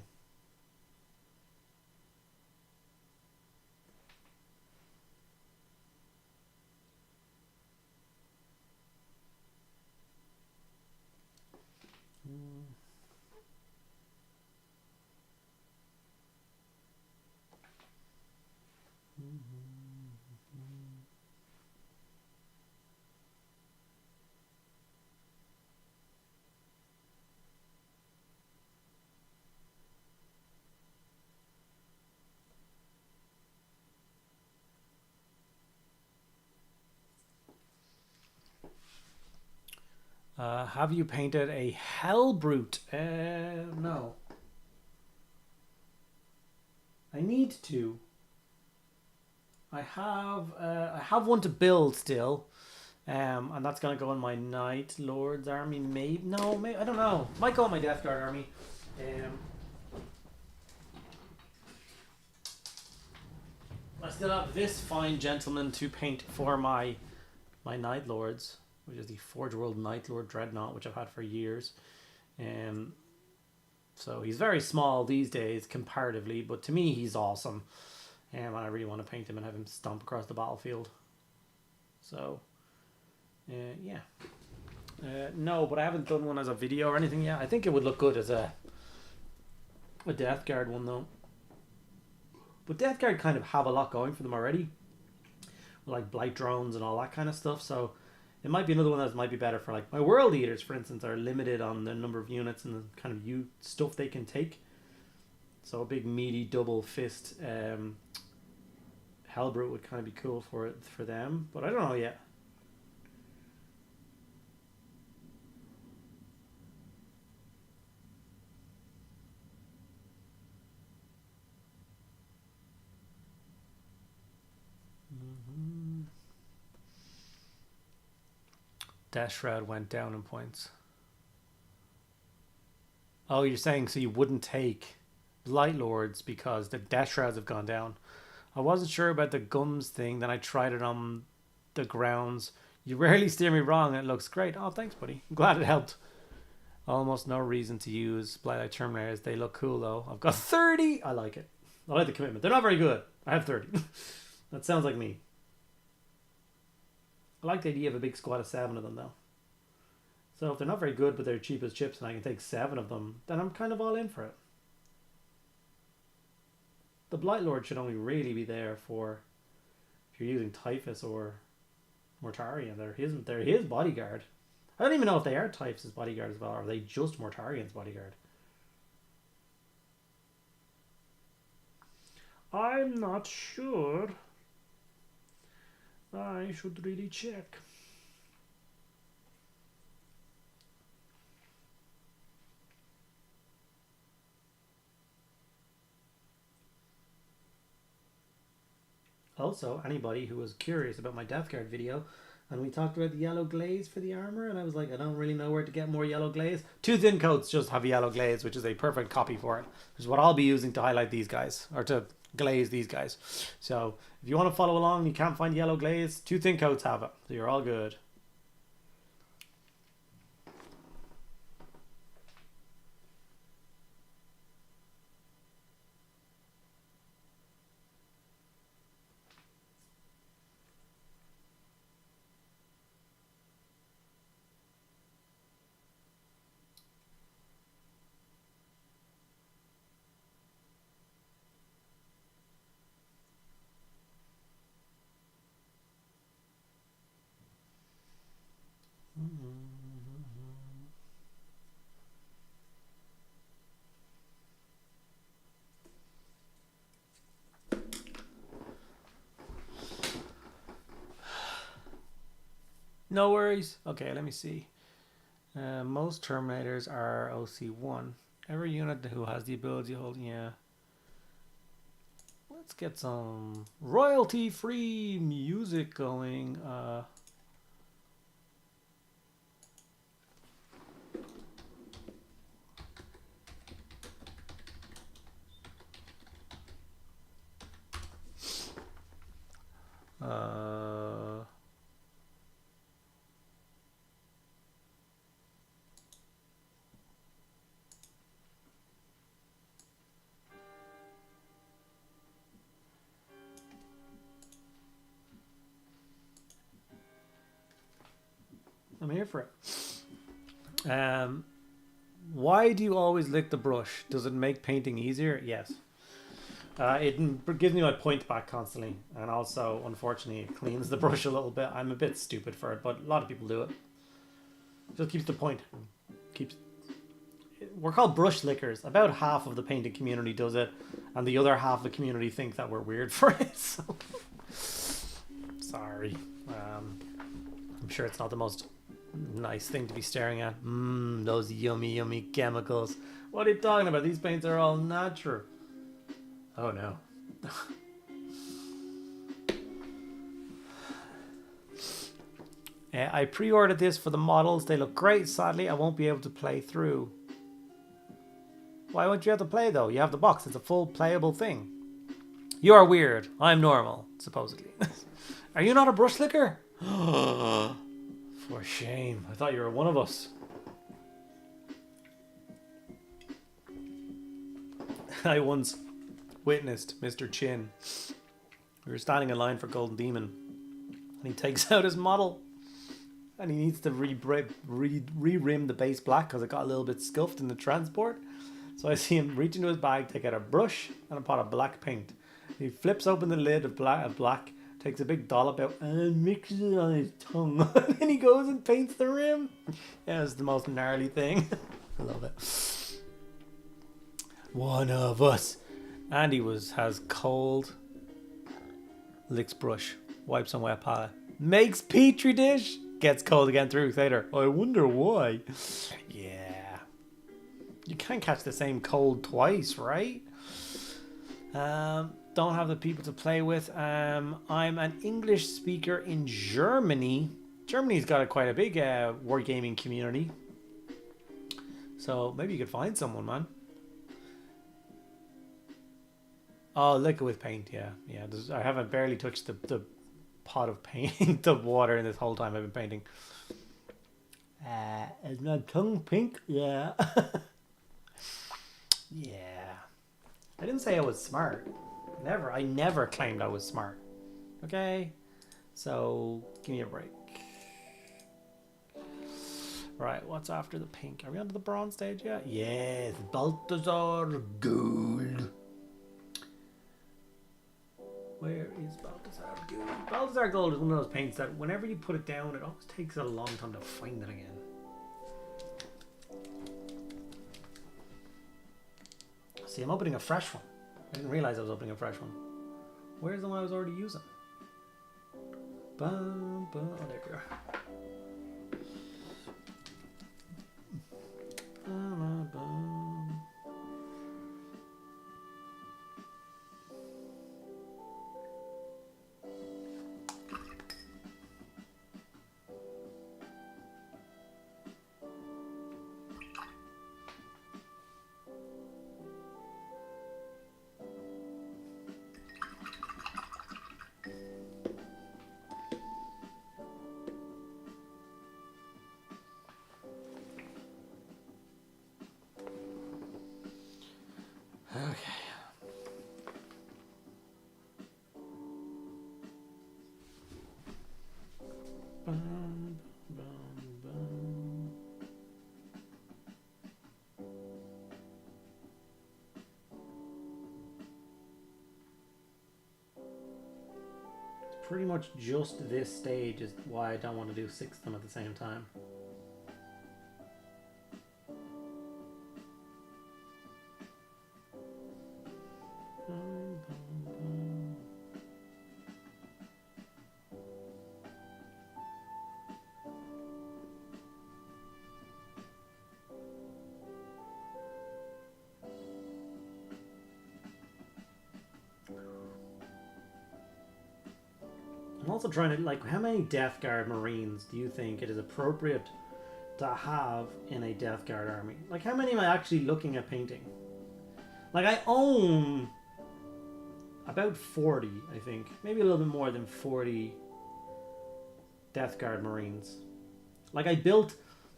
Have you painted a hell brute? No. I need to. I have one to build still, and that's gonna go in my Night Lord's army. Maybe no, maybe I don't know. Might go in my Death Guard army. I still have this fine gentleman to paint for my Night Lords, which is the Forge World Night Lord Dreadnought, which I've had for years. So he's very small these days comparatively, but to me he's awesome. And I really want to paint him and have him stomp across the battlefield. So, yeah. No, but I haven't done one as a video or anything yet. I think it would look good as a Death Guard one though. But Death Guard kind of have a lot going for them already. Like Blight Drones and all that kind of stuff. So it might be another one that might be better for like my World Eaters, for instance, are limited on the number of units and the kind of stuff they can take. So a big meaty double fist Hellbrute would kind of be cool for them, but I don't know yet. Death Shroud went down in points. Oh, you're saying so you wouldn't take Light Lords because the Death Shrouds have gone down. I wasn't sure about the gums thing. Then I tried it on the grounds. You rarely steer me wrong. It looks great. Oh, thanks, buddy. I'm glad it helped. Almost no reason to use Blighted Terminators. They look cool, though. I've got 30. I like it. I like the commitment. They're not very good. I have 30. That sounds like me. I like the idea of a big squad of 7 of them, though. So if they're not very good, but they're cheap as chips, and I can take 7 of them, then I'm kind of all in for it. The Blight Lord should only really be there for if you're using Typhus or Mortarion. They're his bodyguard. I don't even know if they are Typhus' bodyguard as well, or are they just Mortarion's bodyguard? I'm not sure. I should really check. Also, anybody who was curious about my Death Guard video, and we talked about the yellow glaze for the armor, and I was like, I don't really know where to get more yellow glaze. 2 thin coats just have yellow glaze, which is a perfect copy for it. Which is what I'll be using to highlight these guys, or to glaze these guys. So if you want to follow along and you can't find yellow glaze, 2 thin coats have it. So you're all good. No worries. Okay, let me see. Most Terminators are OC1. Every unit who has the ability to hold, yeah. Let's get some royalty-free music going. I'm here for it. Why do you always lick the brush? Does it make painting easier? Yes. It gives me my point back constantly, and also, unfortunately, it cleans the brush a little bit. I'm a bit stupid for it, but a lot of people do it. Just keeps the point. Keeps. We're called brush lickers. About half of the painting community does it, and the other half of the community think that we're weird for it. So. Sorry. I'm sure it's not the most nice thing to be staring at. Those yummy, yummy chemicals. What are you talking about? These paints are all natural. Oh no. I pre-ordered this for the models. They look great. Sadly, I won't be able to play through. Why won't you have to play though? You have the box. It's a full playable thing. You are weird. I'm normal, supposedly. Are you not a brush licker? For shame. I thought you were one of us. I once witnessed Mr. Chin. We were standing in line for Golden Demon, and he takes out his model, and he needs to re-rim the base black because it got a little bit scuffed in the transport. So I see him reach into his bag, take out a brush and a pot of black paint. He flips open the lid of black, takes a big dollop out and mixes it on his tongue. And then he goes and paints the rim. Yeah, it's the most gnarly thing. I love it. One of us. Andy has cold, licks brush, wipes on wet palette, makes petri dish, gets cold again 3 weeks later. I wonder why. Yeah. You can't catch the same cold twice, right? Don't have the people to play with. I'm an English speaker in Germany. Germany's got quite a big wargaming community. So maybe you could find someone, man. Oh, liquor with paint, yeah. I haven't barely touched the pot of paint, the water in this whole time I've been painting. Is my tongue pink? Yeah. Yeah. I didn't say I was smart. I never claimed I was smart. Okay? So, give me a break. Right, what's after the pink? Are we on to the bronze stage yet? Yes, Balthazar Gold. Where is Balthazar Gold? Balthazar Gold is one of those paints that whenever you put it down, it always takes a long time to find it again. See, I'm opening a fresh one. I didn't realize I was opening a fresh one. Where's the one I was already using? Oh, there we are. Pretty much just this stage is why I don't want to do 6 of them at the same time. I'm also trying to, like, how many Death Guard Marines do you think it is appropriate to have in a Death Guard army? Like, how many am I actually looking at painting? Like, I own about 40, I think. Maybe a little bit more than 40 Death Guard Marines. Like, I built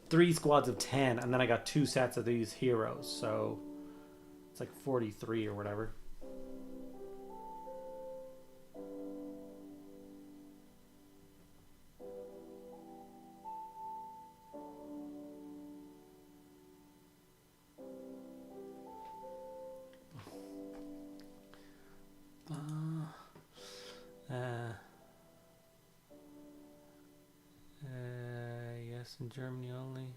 3 squads of 10, and then I got 2 sets of these heroes, so it's like 43 or whatever. Yes, in Germany only.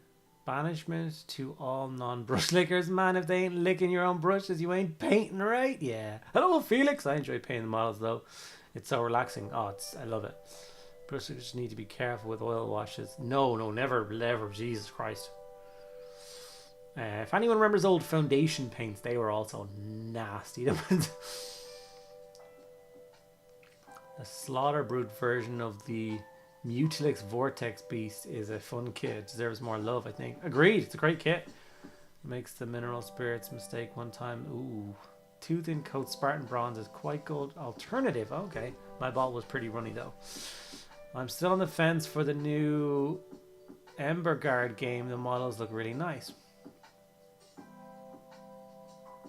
Banishment to all non-brush lickers. Man, if they ain't licking your own brushes, you ain't painting right. Yeah. Hello, Felix. I enjoy painting the models, though. It's so relaxing. Oh, I love it. Brush lickers need to be careful with oil washes. No, never, never. Jesus Christ. If anyone remembers old foundation paints, they were also nasty. The slaughter brute version of the Mutilix Vortex Beast is a fun kit. It deserves more love, I think. Agreed. It's a great kit. Makes the mineral spirits mistake one time. Ooh. Tooth in coat Spartan Bronze is quite good alternative. Okay. My ball was pretty runny though. I'm still on the fence for the new Ember Guard game. The models look really nice.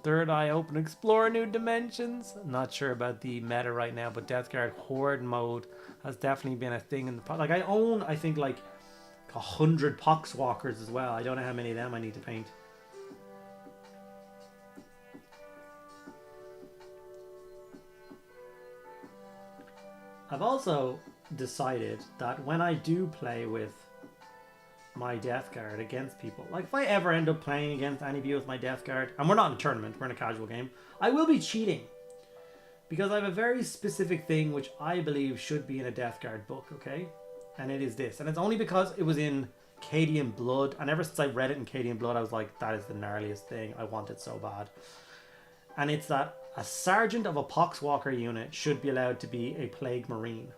Third Eye Open, explore new dimensions. I'm not sure about the meta right now, but Death Guard Horde mode has definitely been a thing in the past. Like I own, I think like 100 Poxwalkers as well. I don't know how many of them I need to paint. I've also decided that when I do play with my Death Guard against people, like if I ever end up playing against any of you with my Death Guard, and we're not in a tournament, we're in a casual game, I will be cheating. Because I have a very specific thing which I believe should be in a Death Guard book, okay? And it is this. And it's only because it was in Cadian Blood, and ever since I read it in Cadian Blood, I was like, that is the gnarliest thing. I want it so bad. And it's that a sergeant of a Poxwalker unit should be allowed to be a Plague Marine.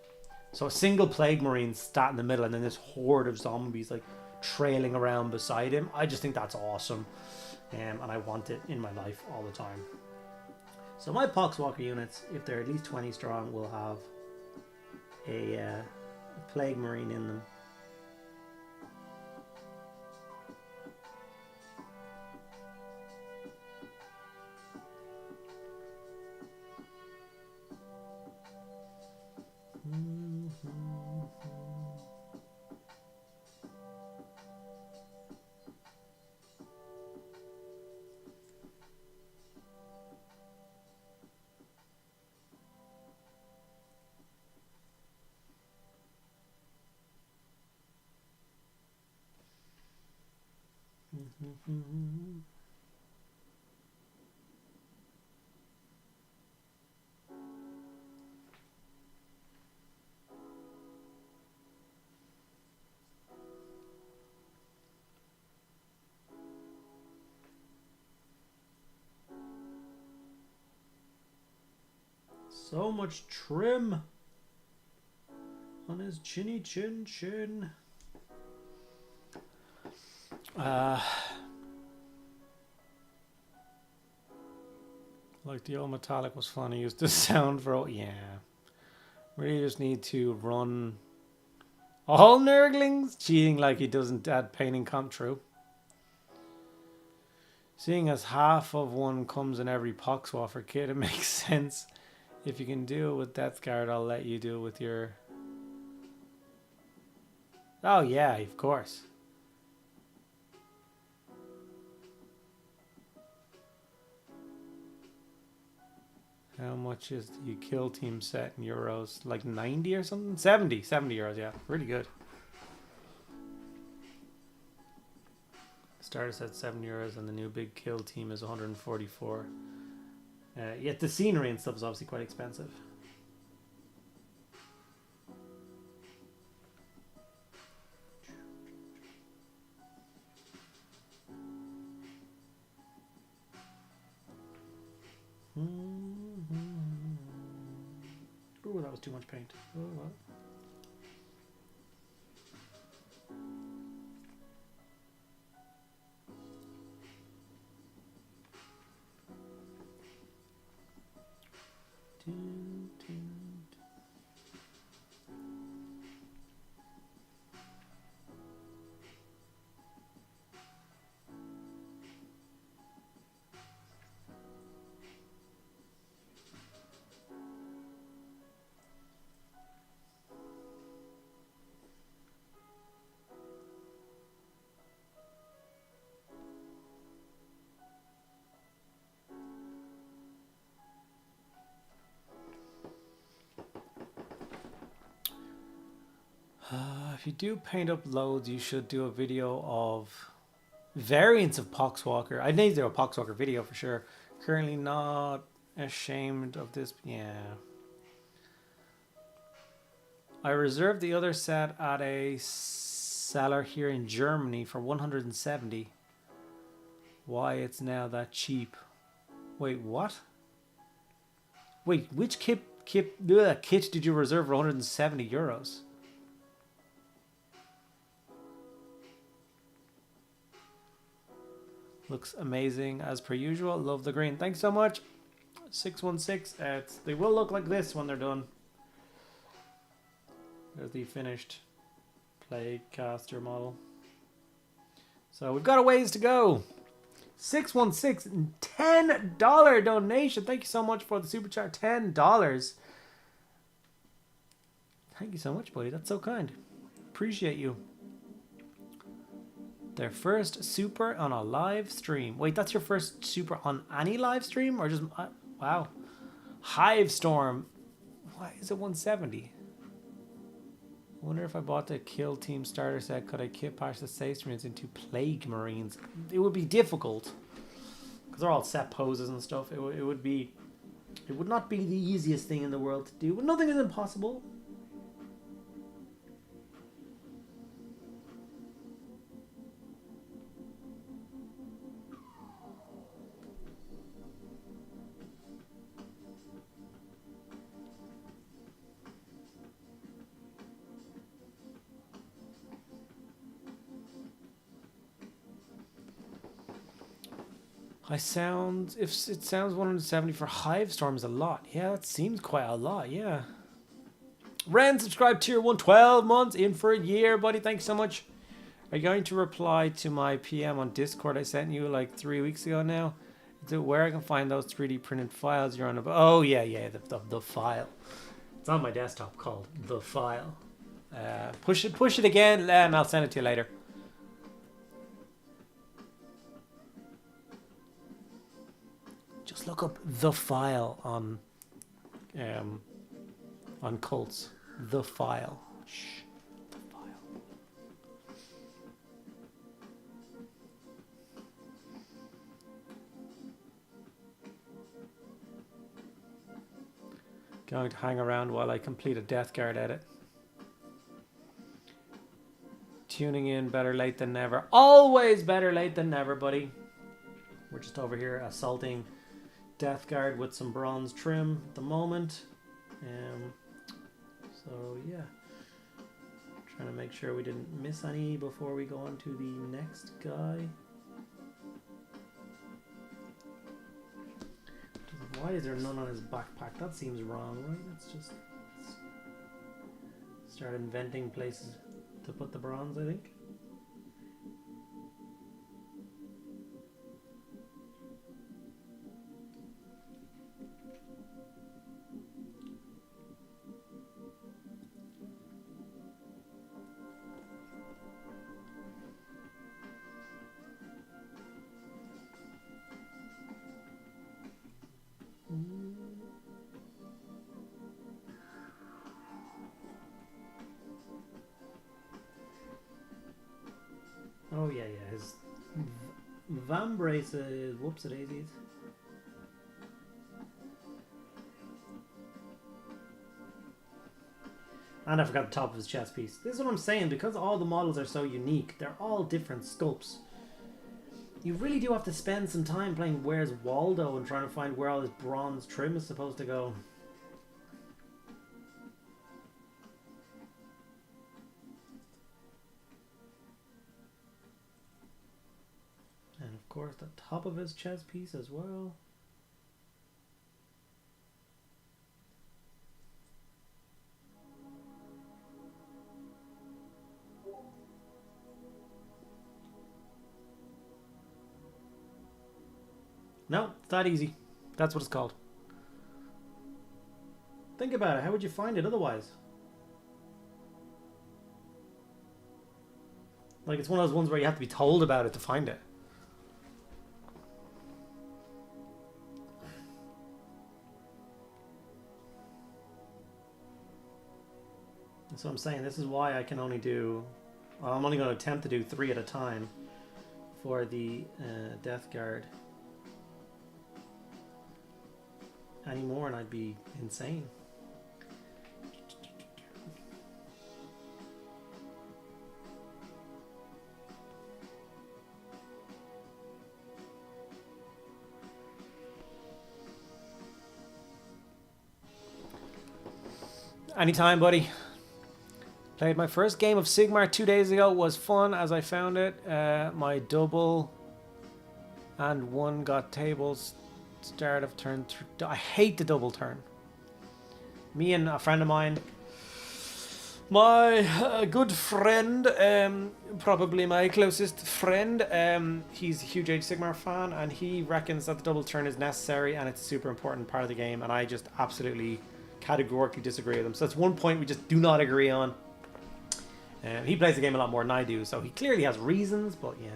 So a single Plague Marine sat in the middle, and then this horde of zombies like trailing around beside him. I just think that's awesome. And I want it in my life all the time. So my Poxwalker units, if they're at least 20 strong, will have a Plague Marine in them. So much trim on his chinny chin chin. Like the old metallic was fun. I used the sound for yeah. Really just need to run all Nurglings, cheating like he doesn't add painting come true. Seeing as half of one comes in every Poxwalker kit, it makes sense. If you can do it with Death Guard, I'll let you do it with your... Oh yeah, of course. How much is the kill team set in euros? Like 90 or something? 70 euros, yeah. Really good. Starter set 7 euros and the new big kill team is 144. Yet the scenery and stuff is obviously quite expensive. Ooh, that was too much paint. Oh, well. If you do paint up loads, you should do a video of variants of Poxwalker. I need to do a Poxwalker video for sure. Currently not ashamed of this. Yeah. I reserved the other set at a seller here in Germany for 170. Why it's now that cheap? Wait, what? Wait, which kit did you reserve for 170 euros? Looks amazing as per usual. Love the green. Thanks so much. 616. They will look like this when they're done. There's the finished Plaguecaster model. So we've got a ways to go. 616, $10 donation. Thank you so much for the super chat. $10. Thank you so much, buddy. That's so kind. Appreciate you. Their first super on a live stream. Wait, that's your first super on any live stream? Or just... wow. Hivestorm. Why is it 170? I wonder if I bought the Kill Team starter set, could I kit patch the Safe Marines into Plague Marines? It would be difficult. Because they're all set poses and stuff. It would be... It would not be the easiest thing in the world to do. But nothing is impossible. If it sounds 170 for Hivestorm is a lot. Yeah, that seems quite a lot, yeah. Ren subscribed tier 1, 12 months, in for a year, buddy. Thanks so much. Are you going to reply to my PM on Discord I sent you like 3 weeks ago now? Is it where I can find those 3D printed files you're on about? Oh, yeah, the file. It's on my desktop called The File. Push it again, and I'll send it to you later. Just look up The File on Cults. The File. Shh. The File. Going to hang around while I complete a Death Guard edit. Tuning in, better late than never. Always better late than never, buddy. We're just over here assaulting Death Guard with some bronze trim at the moment. So yeah, trying to make sure we didn't miss any before we go on to the next guy. Why is there none on his backpack? That seems wrong, right? Let's just start inventing places to put the bronze, I think. Oh yeah, his Vambrace is whoops-a-daisies. And I forgot the top of his chest piece. This is what I'm saying, because all the models are so unique, they're all different sculpts. You really do have to spend some time playing Where's Waldo and trying to find where all his bronze trim is supposed to go. And of course the top of his chest piece as well. No, it's that easy. That's what it's called. Think about it. How would you find it otherwise? Like, it's one of those ones where you have to be told about it to find it. That's what I'm saying. This is why I can only do... Well, I'm only going to attempt to do 3 at a time for the Death Guard. Any more and I'd be insane. Anytime, buddy. Played my first game of Sigmar 2 days ago. It was fun as I found it. My double and one got tables. Start of turn 3. I hate the double turn. Me and a friend of mine, my good friend, probably my closest friend, he's a huge Age of Sigmar fan, and he reckons that the double turn is necessary and it's a super important part of the game, and I just absolutely categorically disagree with him. So that's one point we just do not agree on. He plays the game a lot more than I do, so he clearly has reasons, but yeah.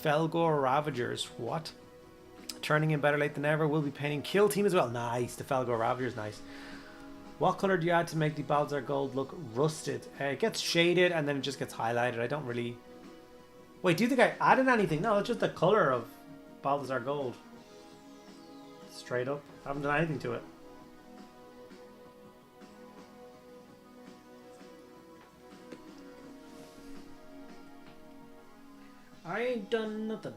Felgor Ravagers, what? Turning in better late than ever. We'll be painting Kill Team as well. Nice, the Felgor Ravagers, nice. What colour do you add to make the Balthazar Gold look rusted? It gets shaded and then it just gets highlighted. I don't really... Wait, do you think I added anything? No, it's just the colour of Balthazar Gold. Straight up. I haven't done anything to it. I ain't done nothing.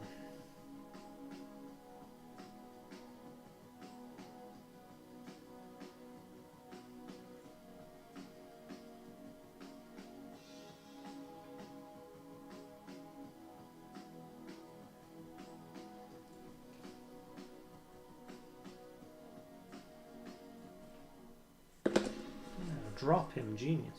Drop him, genius.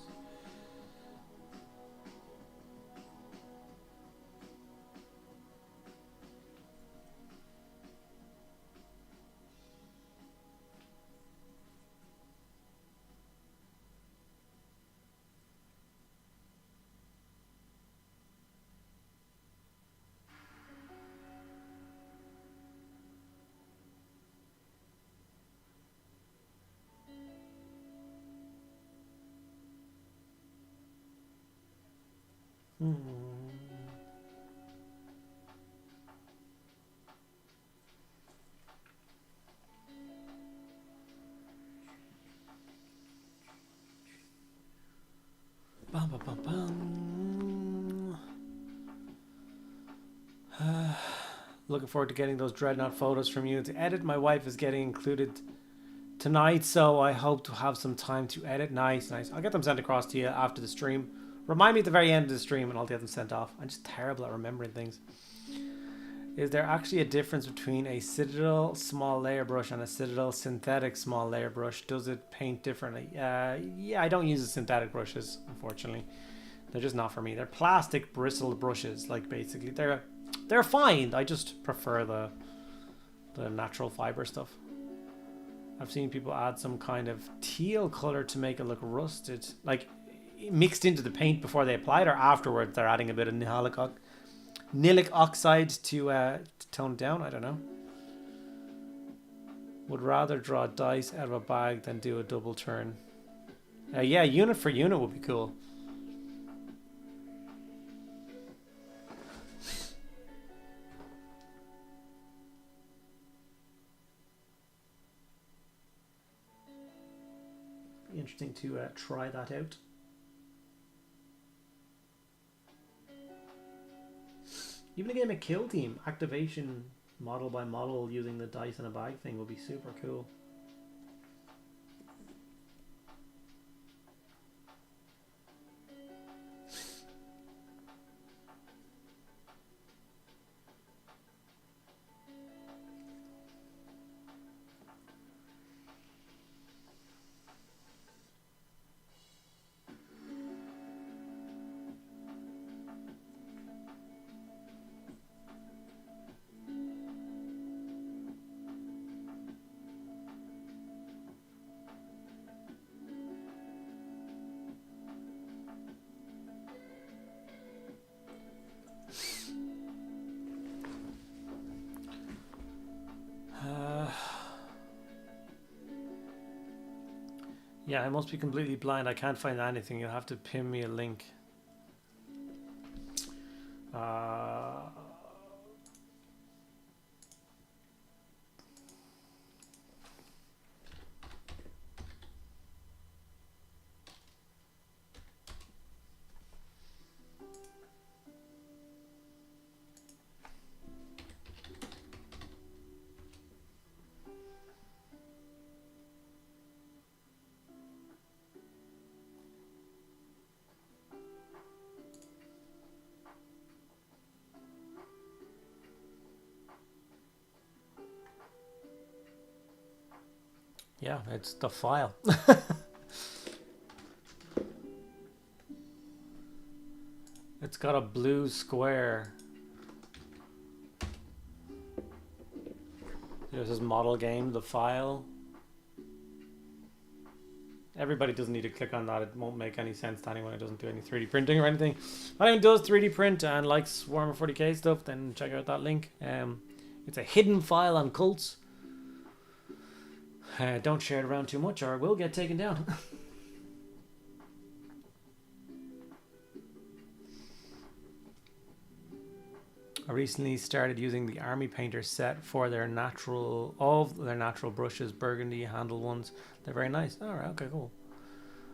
Bum, bum, bum, bum. Looking forward to getting those Dreadnought photos from you to edit. My wife is getting included tonight, so I hope to have some time to edit. Nice, nice. I'll get them sent across to you after the stream. Remind me at the very end of the stream and I'll get them sent off. I'm just terrible at remembering things. Is there actually a difference between a Citadel small layer brush and a Citadel synthetic small layer brush? Does it paint differently? Yeah, I don't use the synthetic brushes, unfortunately. They're just not for me. They're plastic bristle brushes, like basically. They're fine. I just prefer the natural fiber stuff. I've seen people add some kind of teal color to make it look rusted, like mixed into the paint before they apply it, or afterwards they're adding a bit of nilic oxide to tone it down. I don't know. Would rather draw dice out of a bag than do a double turn. Yeah, unit for unit would be cool. Be interesting to try that out. Even a game of Kill Team, activation model by model using the dice in a bag thing would be super cool. Yeah, I must be completely blind. I can't find anything. You'll have to pin me a link. Uh, yeah, it's the file. It's got a blue square. This is model game, the file. Everybody doesn't need to click on that. It won't make any sense to anyone who doesn't do any 3D printing or anything. If anyone does 3D print and likes Warhammer 40k stuff, then check out that link. It's a hidden file on cults. Don't share it around too much or it will get taken down. I recently started using the Army Painter set for their natural, all of their natural brushes, burgundy handle ones. They're very nice. Alright, okay, cool.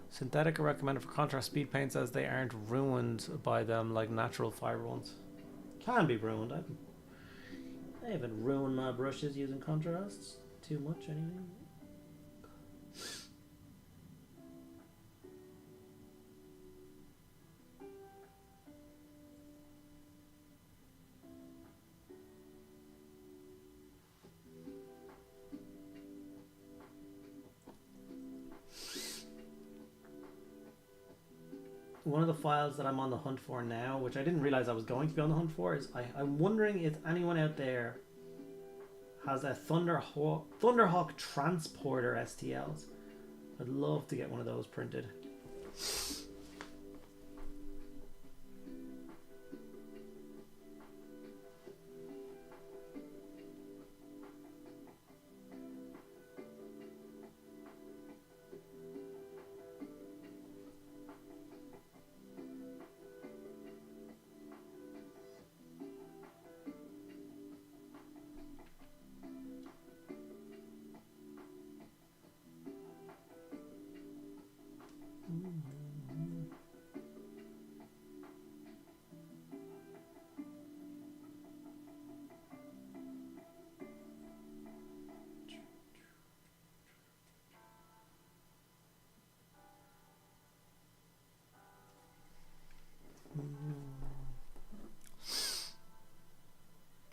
Synthetic are recommended for contrast speed paints as they aren't ruined by them like natural fiber ones. Can be ruined. I haven't ruined my brushes using contrasts too much anyway. One of the files that I'm on the hunt for now, which I didn't realize I was going to be on the hunt for, is I'm wondering if anyone out there has a Thunderhawk transporter STLs. I'd love to get one of those printed.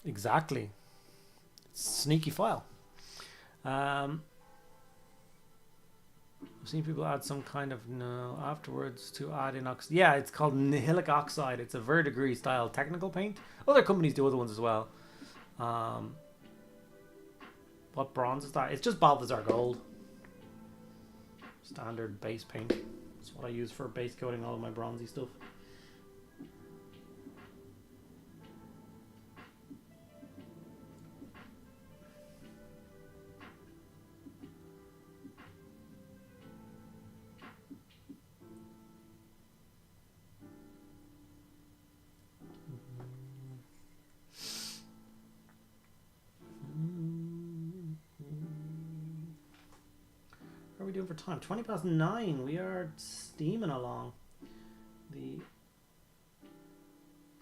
Exactly. Sneaky file. I've seen people add some kind of afterwards to add in yeah, it's called nihilic oxide. It's a verdigris style technical paint. Other companies do other ones as well. What bronze is that? It's just Balthazar gold. Standard base paint. That's what I use for base coating all of my bronzy stuff. How are we doing for time? 20 past 9. We are steaming along. The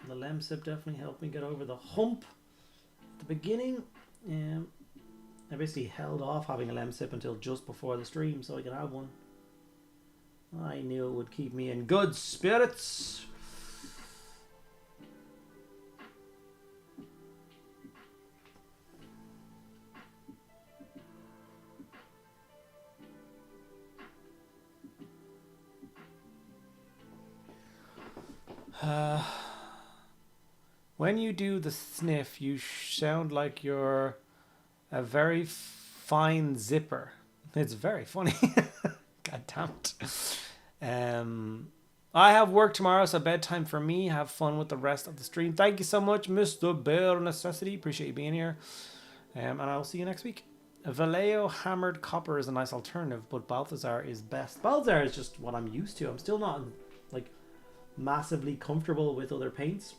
Lemsip definitely helped me get over the hump at the beginning. I basically held off having a Lemsip until just before the stream so I could have one. I knew it would keep me in good spirits. When you do the sniff, you sound like you're a very fine zipper. It's very funny. God damn it. I have work tomorrow, so bedtime for me. Have fun with the rest of the stream. Thank you so much, Mr. Bear Necessity. Appreciate you being here. And I'll see you next week. Vallejo hammered copper is a nice alternative, but Balthazar is best. Balthazar is just what I'm used to. I'm still not like massively comfortable with other paints.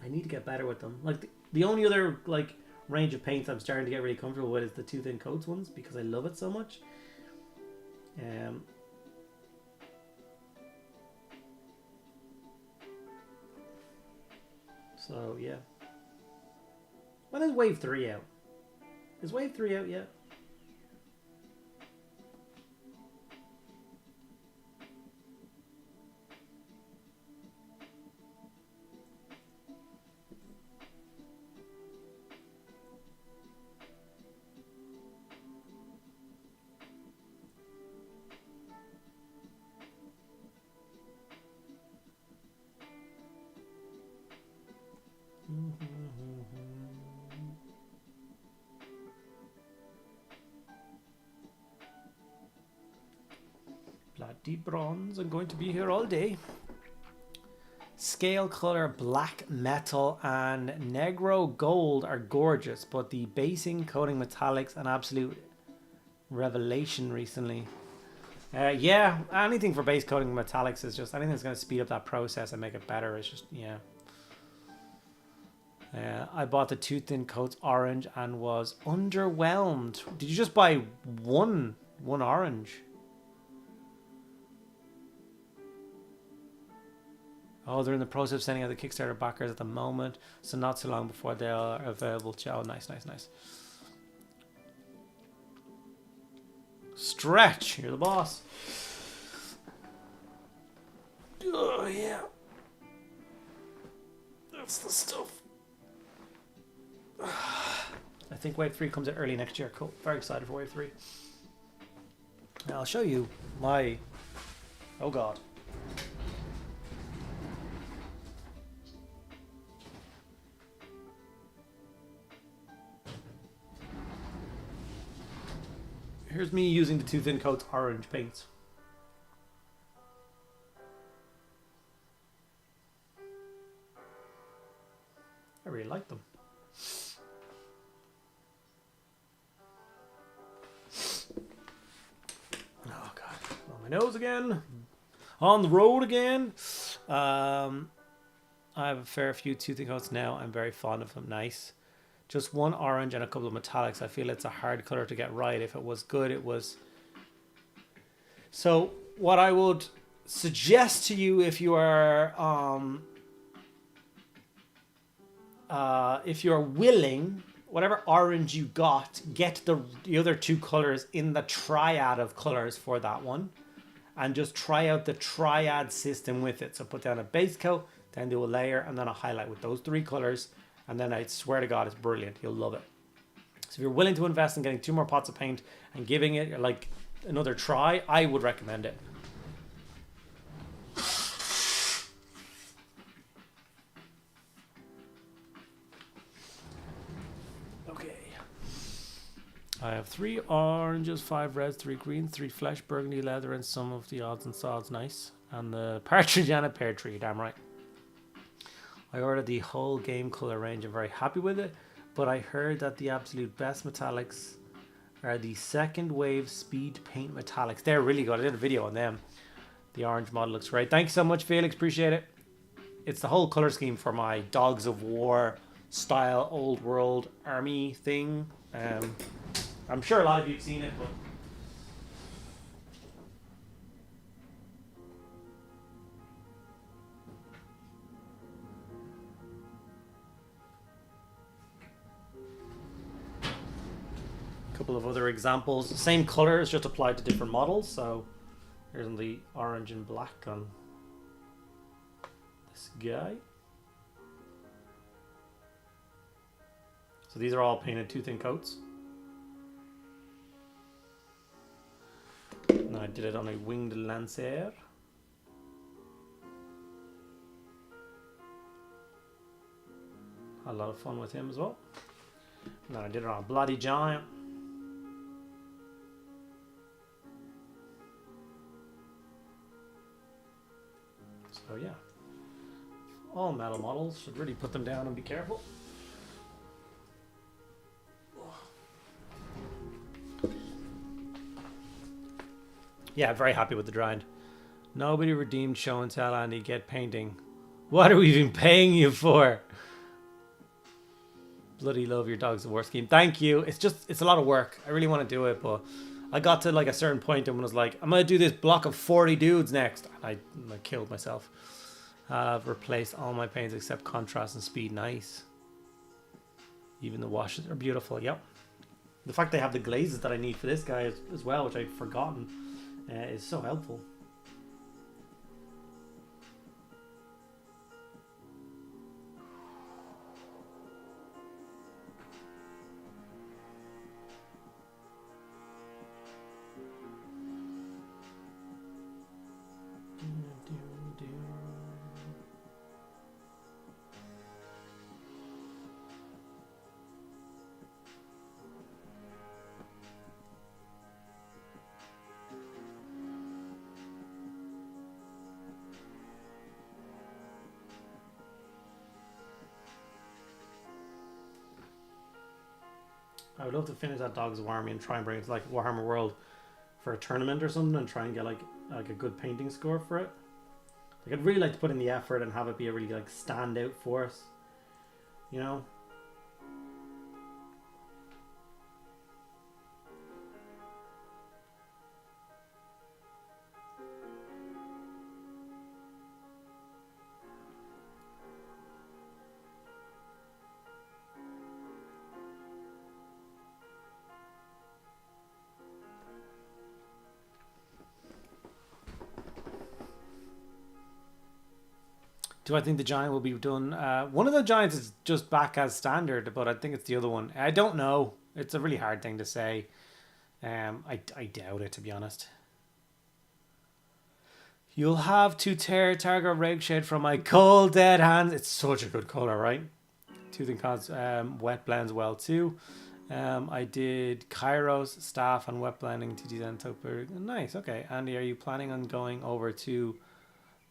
I need to get better with them. Like the only other like range of paints I'm starting to get really comfortable with is the Too Thin Coats ones because I love it so much. So yeah. When is Wave 3 out? Is Wave 3 out yet? Bloody bronze. I'm going to be here all day. Scale color black metal and negro gold are gorgeous, but the basing, coating metallics, an absolute revelation recently. Yeah, anything for base coating metallics is just anything that's going to speed up that process and make it better. Is just yeah. I bought the Too Thin Coats orange and was underwhelmed. Did you just buy one orange? Oh, they're in the process of sending out the Kickstarter backers at the moment, so not so long before they are available. Oh, nice. Stretch, you're the boss. Oh, yeah. That's the stuff. I think Wave 3 comes out early next year. Cool. Very excited for Wave 3. Now I'll show you my... Oh, God. Here's me using the Too Thin Coats orange paints. I really like them. Oh God, on my nose again. On the road again. I have a fair few Too Thin Coats now. I'm very fond of them. Nice. Just one orange and a couple of metallics. I feel it's a hard color to get right. If it was good, it was. So what I would suggest to you, if you are willing, whatever orange you got, get the other two colors in the triad of colors for that one, and just try out the triad system with it. So put down a base coat, then do a layer, and then a highlight with those three colors. And then I swear to God, it's brilliant. You'll love it. So if you're willing to invest in getting 2 more pots of paint and giving it like another try, I would recommend it. Okay. I have 3 oranges, 5 reds, 3 greens, 3 flesh, burgundy leather, and some of the odds and sods. Nice. And the partridge and a pear tree. Damn right. I ordered the whole game color range. I'm very happy with it, but I heard that the absolute best metallics are the second wave speed paint metallics. They're really good. I did a video on them. The orange model looks great. Thanks so much, Felix. Appreciate it. It's the whole color scheme for my Dogs of War style old world army thing. I'm sure a lot of you've seen it, but couple of other examples. Same colors, just applied to different models. So here's the orange and black on this guy. So these are all painted Too Thin Coats. And I did it on a winged lancer. Had a lot of fun with him as well. And then I did it on a bloody giant. So yeah, all metal models, should really put them down and be careful. Yeah, very happy with the grind. Nobody redeemed show and tell, Andy. Get painting. What are we even paying you for? Bloody love your dog's the worst scheme. Thank you. It's a lot of work. I really want to do it, but I got to like a certain point and was like, I'm gonna do this block of 40 dudes next. And I killed myself. I've replaced all my paints except contrast and speed. Nice. Even the washes are beautiful. Yep. The fact they have the glazes that I need for this guy as well, which I've forgotten, is so helpful. I would love to finish that Dogs of Army and try and bring it to like Warhammer World for a tournament or something and try and get like a good painting score for it. Like I'd really like to put in the effort and have it be a really like standout force, you know. Do I think the giant will be done? One of the giants is just back as standard, but I think it's the other one. I don't know. It's a really hard thing to say. I doubt it, to be honest. You'll have to tear Targo Ragshade from my cold dead hands. It's such a good color, right? Tooth and Cons wet blends well too. I did Kairos, staff, and wet blending to design Toper. Nice, okay. Andy, are you planning on going over to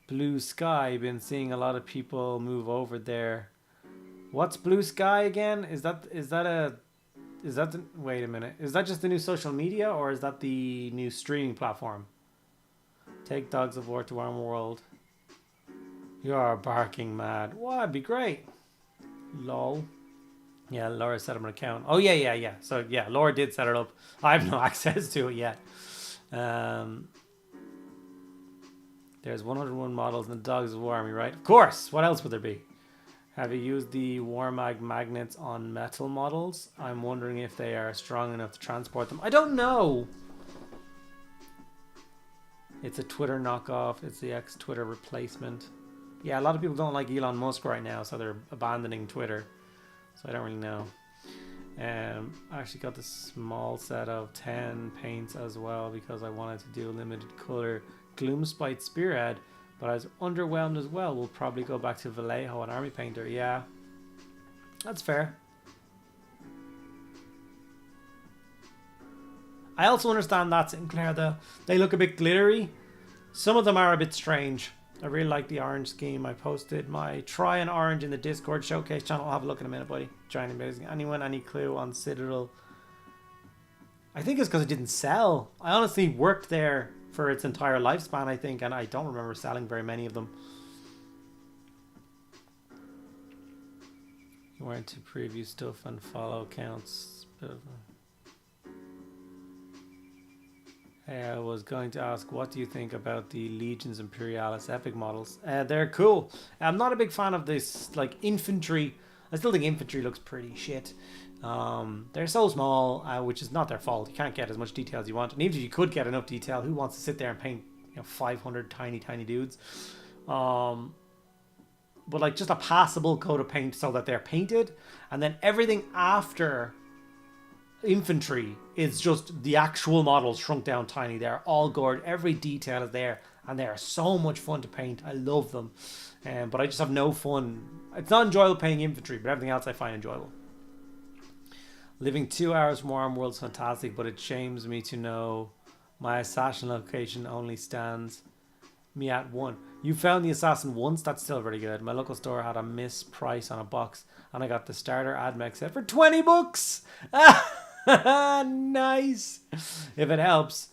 Blue Sky? Been seeing a lot of people move over there. What's Blue Sky again? Is that the, wait a minute. Is that just the new social media or is that the new streaming platform? Take Dogs of War to Warm World. You're barking mad. What? It'd be great. Lol. Yeah, Laura set up an account. Oh yeah. So yeah, Laura did set it up. I have no access to it yet. There's 101 models in the Dogs of War Army, right? Of course. What else would there be? Have you used the Warmag magnets on metal models? I'm wondering if they are strong enough to transport them. I don't know. It's a Twitter knockoff. It's the ex-Twitter replacement. Yeah, a lot of people don't like Elon Musk right now, so they're abandoning Twitter. So I don't really know. I actually got the small set of 10 paints as well because I wanted to do a limited color Gloomspite Spearhead, but I was underwhelmed as well. We'll probably go back to Vallejo and Army Painter. Yeah, that's fair. I also understand that Sinclair, though. They look a bit glittery. Some of them are a bit strange. I really like the orange scheme. I posted my try and orange in the Discord showcase channel. I'll have a look in a minute, buddy. Giant amazing. Anyone, any clue on Citadel? I think it's because it didn't sell. I honestly worked there for its entire lifespan, I think, and I don't remember selling very many of them. You went to preview stuff and follow accounts. Hey, I was going to ask, what do you think about the Legions Imperialis epic models? They're cool. I'm not a big fan of this, like, infantry. I still think infantry looks pretty shit. They're so small, which is not their fault. You can't get as much detail as you want. And even if you could get enough detail, who wants to sit there and paint 500 tiny dudes? But like just a passable coat of paint so that they're painted. And then everything after infantry is just the actual models shrunk down tiny. They're all gored. Every detail is there. And they are so much fun to paint. I love them. But I just have no fun. It's not enjoyable painting infantry, but everything else I find enjoyable. Living 2 hours from Warm World's fantastic, but it shames me to know my assassin location only stands me at 1. You found the assassin once? That's still very good. My local store had a miss price on a box, and I got the starter AdMech set for 20 bucks. Nice. If it helps,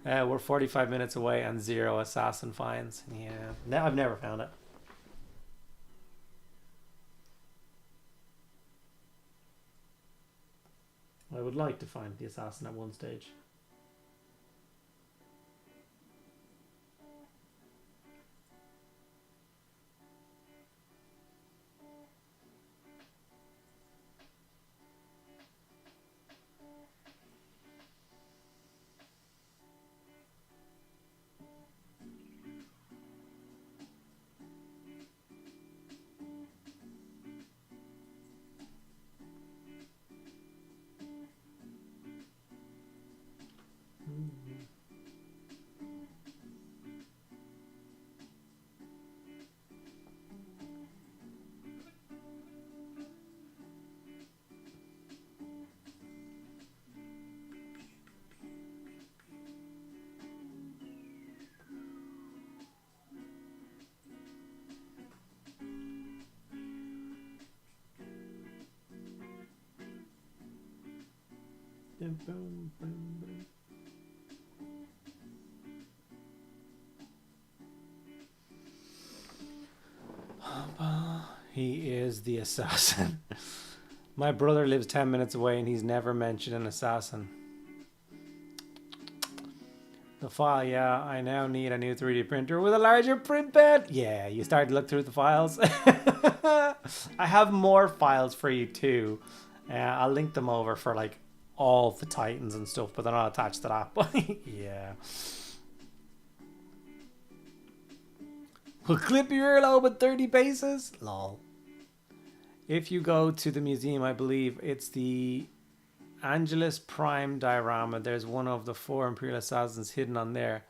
We're 45 minutes away and 0 assassin finds. Yeah, no, I've never found it. I would like to find the assassin at one stage. He is the assassin. My brother lives 10 minutes away and he's never mentioned an assassin. The file, yeah, I now need a new 3D printer with a larger print bed. Yeah, you start to look through the files. I have more files for you too. I'll link them over for like all the Titans and stuff, but they're not attached to that. But yeah. We'll clip your earlobe at 30 paces. Lol. If you go to the museum, I believe it's the Angelus Prime diorama. There's one of the 4 Imperial assassins hidden on there.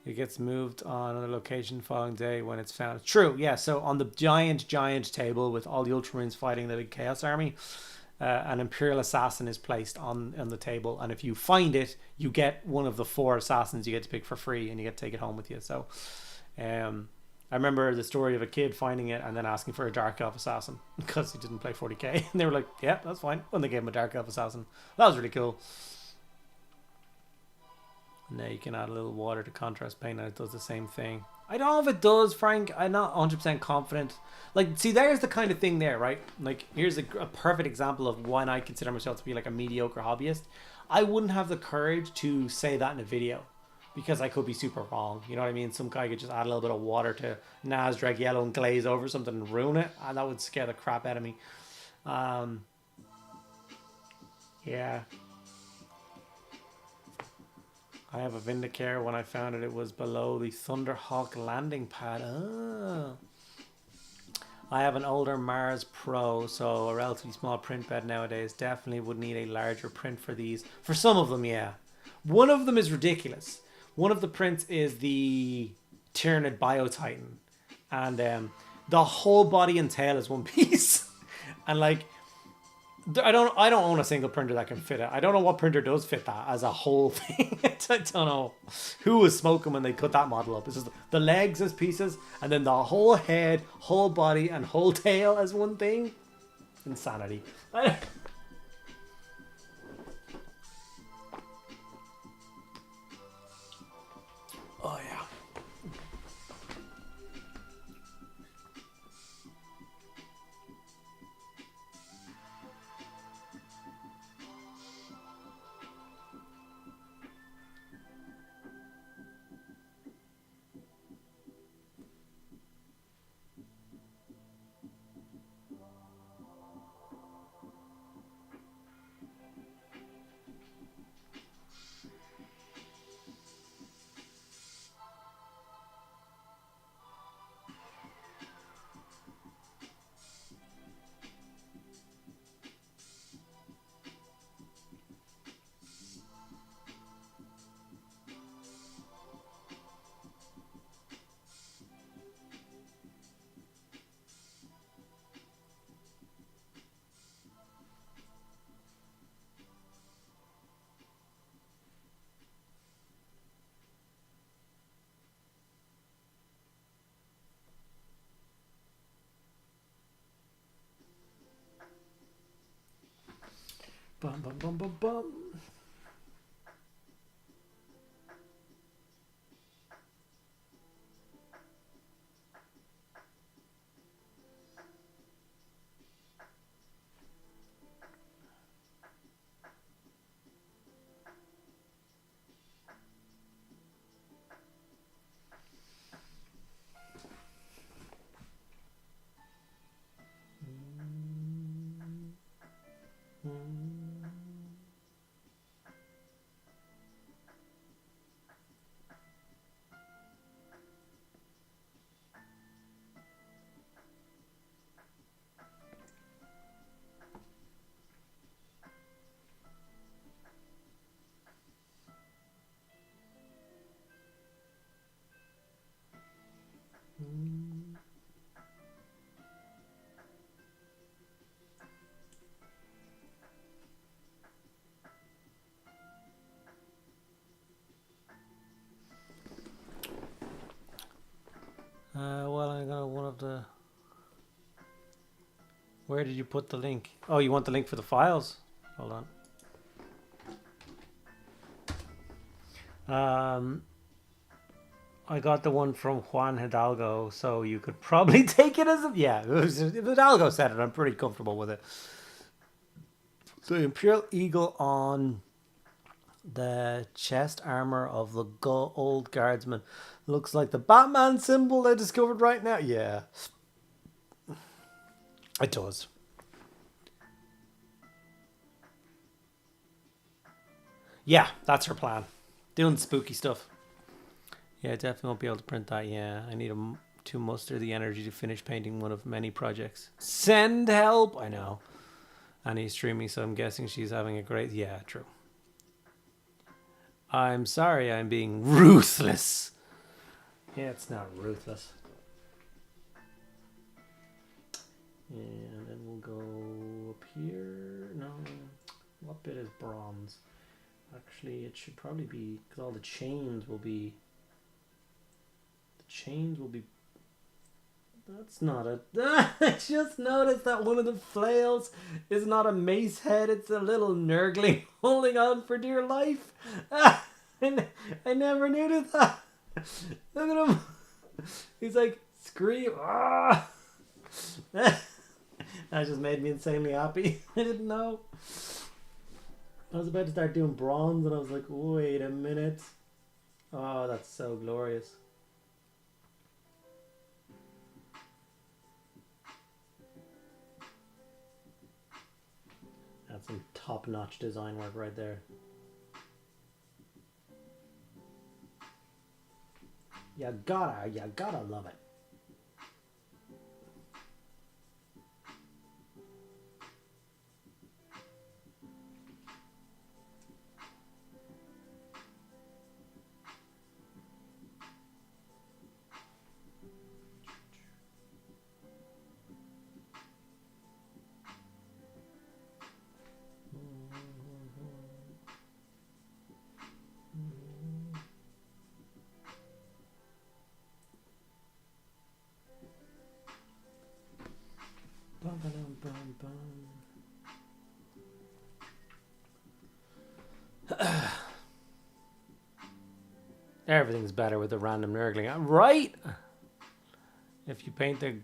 It gets moved on another location the following day when it's found. True, yeah. So on the giant table with all the Ultramarines fighting the big Chaos Army, an Imperial assassin is placed on the table, and if you find it, you get one of the 4 assassins you get to pick for free, and you get to take it home with you. So, I remember the story of a kid finding it and then asking for a Dark Elf assassin because he didn't play 40k, and they were like, "Yeah, that's fine." When they gave him a Dark Elf assassin, that was really cool. And now you can add a little water to contrast paint, and it does the same thing. I don't know if it does, Frank. I'm not 100% confident. Like, see, there's the kind of thing there, right? Like, here's a perfect example of when I consider myself to be like a mediocre hobbyist. I wouldn't have the courage to say that in a video because I could be super wrong. You know what I mean? Some guy could just add a little bit of water to Nasdrag yellow and glaze over something and ruin it. And that would scare the crap out of me. Yeah. I have a Vindicare. When I found it, it was below the Thunderhawk landing pad. Oh. I have an older Mars Pro, so a relatively small print bed nowadays. Definitely would need a larger print for these. For some of them, yeah. One of them is ridiculous. One of the prints is the Tyranid Biotitan. And the whole body and tail is one piece. And like, I don't own a single printer that can fit it. I don't know what printer does fit that as a whole thing. I don't know who was smoking when they cut that model up. It's just the legs as pieces, and then the whole head, whole body, and whole tail as one thing. Insanity. Oh yeah. Bum bum bum bum bum. Where did you put the link? Oh, you want the link for the files? Hold on. I got the one from Juan Hidalgo, so you could probably take it as a... Yeah, if Hidalgo said it, I'm pretty comfortable with it. The Imperial Eagle on the chest armor of the old guardsman looks like the Batman symbol I discovered right now. Yeah, it does. Yeah, that's her plan. Doing spooky stuff. Yeah, I definitely won't be able to print that. Yeah, I need to muster the energy to finish painting one of many projects. Send help! I know. And he's streaming, so I'm guessing she's having a great... Yeah, true. I'm sorry I'm being ruthless. Yeah, it's not ruthless. And then we'll go up here. No, what bit is bronze? Actually, it should probably be... Because all the chains will be... That's not a... I just noticed that one of the flails is not a mace head. It's a little Nurgling holding on for dear life. I never noticed that. Look at him. He's like, scream. Ah! That just made me insanely happy. I didn't know. I was about to start doing bronze and I was like, wait a minute. Oh, that's so glorious. That's some top-notch design work right there. You gotta love it. Everything's better with a random Nurgling, right? If you paint the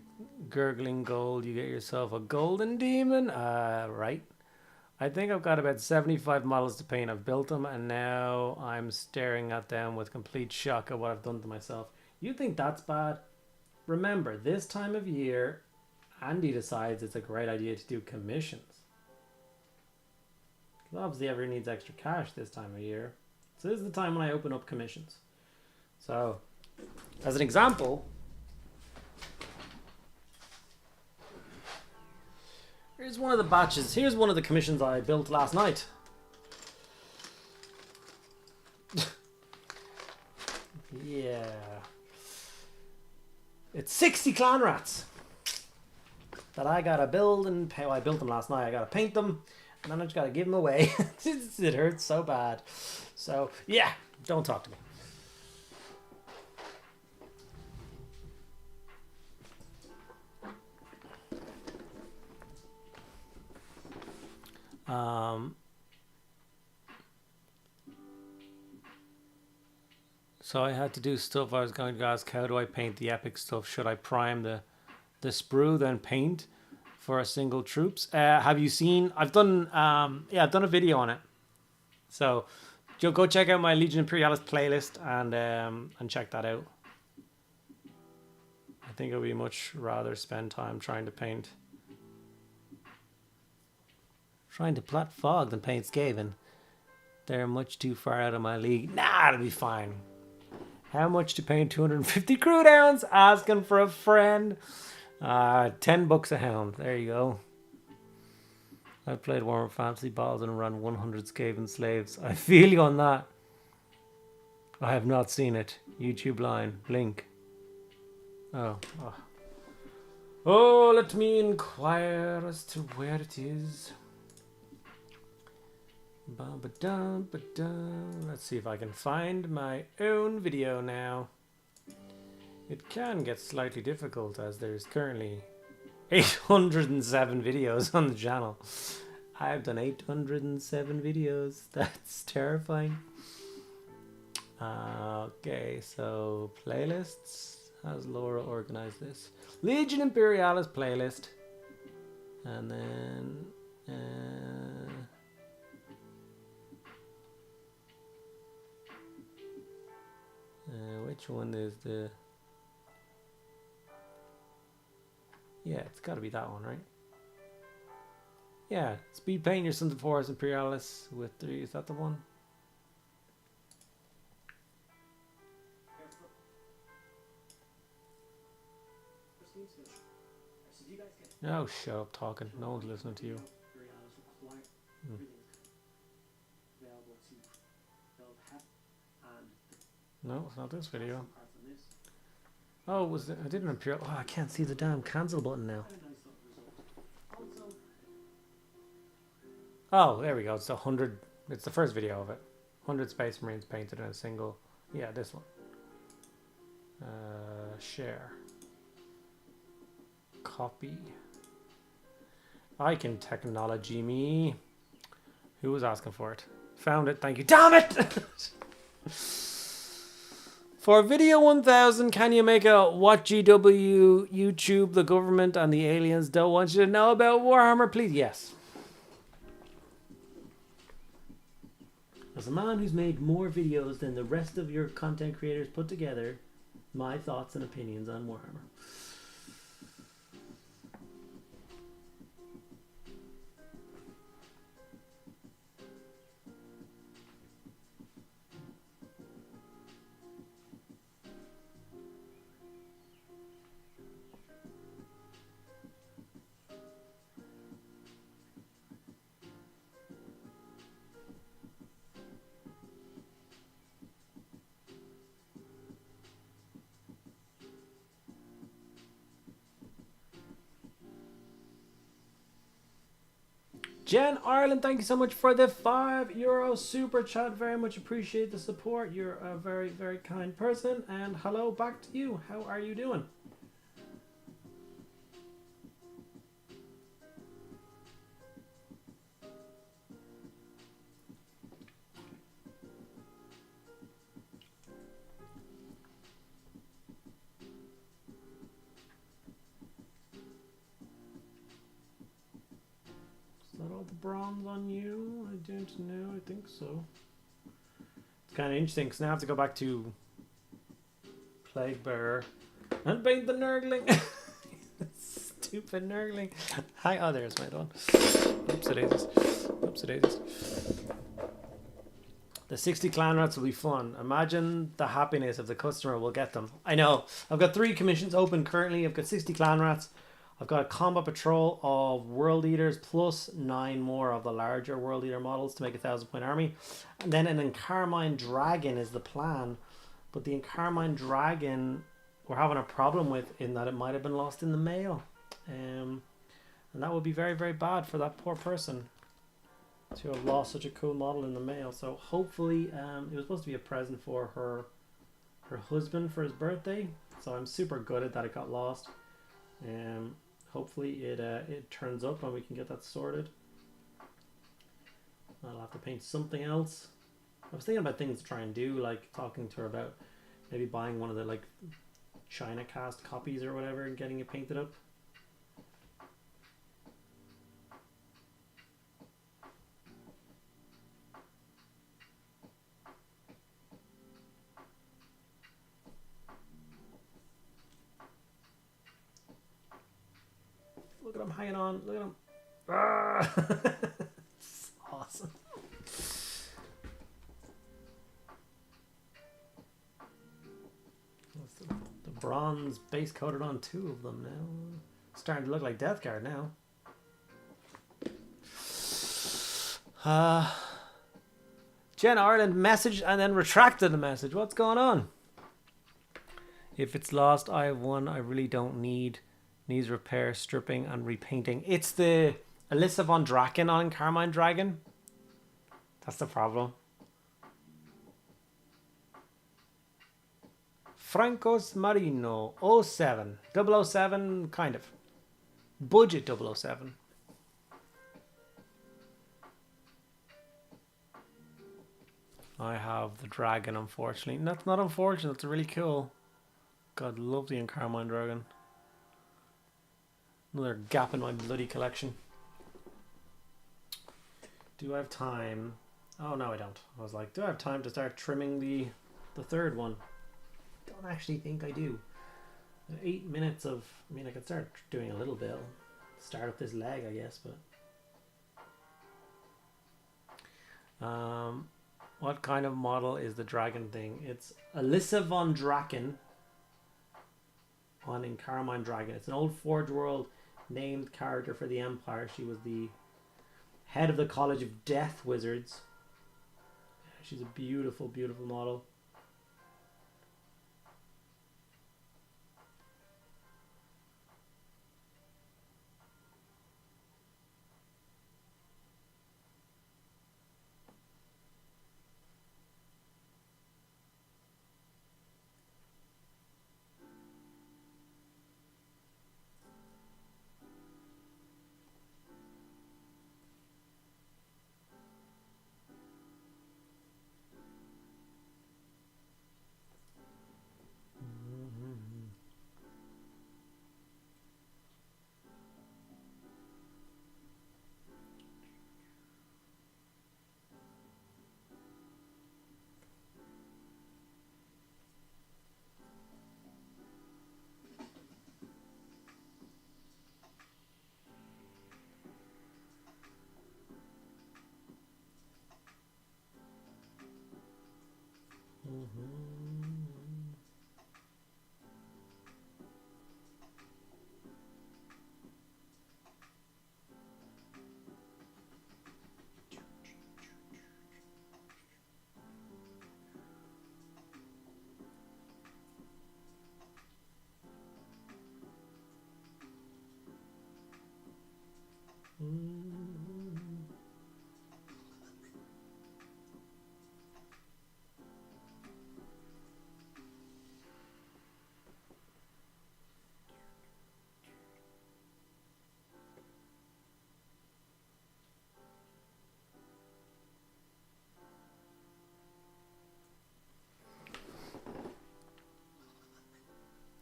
gurgling gold, you get yourself a golden demon. Right. I think I've got about 75 models to paint. I've built them, and now I'm staring at them with complete shock at what I've done to myself. You think that's bad? Remember, this time of year, Andy decides it's a great idea to do commissions. Because obviously everyone needs extra cash this time of year. So this is the time when I open up commissions. So, as an example, here's one of the batches. Here's one of the commissions I built last night. Yeah. It's 60 clan rats that I gotta build and pay. Well, I built them last night. I gotta paint them and then I just gotta give them away. It hurts so bad. So, yeah, don't talk to me. So I had to do stuff. I was going to ask, how do I paint the epic stuff? Should I prime the sprue, then paint for a single troops? Have you seen? I've done. Yeah, I've done a video on it. So go check out my Legion Imperialis playlist and check that out. I think I would much rather spend time trying to paint. Trying to plot fog than paint Skaven. They're much too far out of my league. Nah, it'll be fine. How much to paint 250 crew downs? Asking for a friend. 10 bucks a hound. There you go. I've played Warhammer Fantasy Battles and run 100 Skaven slaves. I feel you on that. I have not seen it. YouTube line. Blink. Oh. Oh, let me inquire as to where it is. Let's see if I can find my own video now. It can get slightly difficult as there's currently 807 videos on the channel. I've done 807 videos. That's terrifying. Okay, so playlists. How's Laura organized this? Legion Imperialis playlist. And then... which one is the... Yeah, it's got to be that one, right? Yeah, Speed Paint Your Sons of Forest Imperialis with 3. Is that the one? Oh, shut up talking. No one's listening to you. No, it's not this video. Oh, was it? I didn't appear. Oh, I can't see the damn cancel button now. Oh, there we go. It's 100. It's the first video of it. 100 Space Marines painted in a single. Yeah, this one. Share. Copy. I can technology me. Who was asking for it? Found it. Thank you. Damn it! For video 1000, can you make a what GW YouTube, the government and the aliens don't want you to know about Warhammer, please? Yes. As a man who's made more videos than the rest of your content creators put together, my thoughts and opinions on Warhammer. Jen Ireland, thank you so much for the €5 super chat. Very much appreciate the support. You're a very, very kind person. And hello back to you. How are you doing? All the bronze on you? I don't know. I think so. It's kind of interesting because now I have to go back to Plague Bearer and paint the Nurgling. Stupid Nurgling. Hi, oh, there's my one. Oopsie daisies. Oopsie daisies. The 60 clan rats will be fun. Imagine the happiness if the customer will get them. I know. I've got 3 commissions open currently. I've got 60 clan rats. I've got a combat patrol of World Eaters plus 9 more of the larger World Eater models to make a 1,000-point army. And then an Encarmine Dragon is the plan. But the Encarmine Dragon we're having a problem with in that it might have been lost in the mail. And that would be very, very bad for that poor person to have lost such a cool model in the mail. So hopefully it was supposed to be a present for her husband for his birthday. So I'm super gutted that it got lost. Hopefully it turns up and we can get that sorted. I'll have to paint something else. I was thinking about things to try and do, like talking to her about maybe buying one of the like China cast copies or whatever and getting it painted up. Look at him hanging on. Look at him. Ah! It's awesome. The bronze base coated on 2 of them now. Starting to look like Death Guard now. Jen Ireland messaged and then retracted the message. What's going on? If it's lost, I have one I really don't need. Needs repair, stripping, and repainting. It's the Alyssa von Draken on Carmine Dragon. That's the problem. Francos Marino 07. 007, kind of. Budget 007. I have the dragon, unfortunately. That's not unfortunate, it's really cool. God, love the Carmine dragon. Another gap in my bloody collection. Do I have time? Oh, no, I don't. I was like, do I have time to start trimming the third one? Don't actually think I do. 8 minutes of... I mean, I could start doing a little bit. Start up this leg, I guess, but... what kind of model is the dragon thing? It's Alyssa von Draken on Carmine Dragon. It's an old Forge World named character for the Empire. She was the head of the College of Death Wizards. She's a beautiful, beautiful model.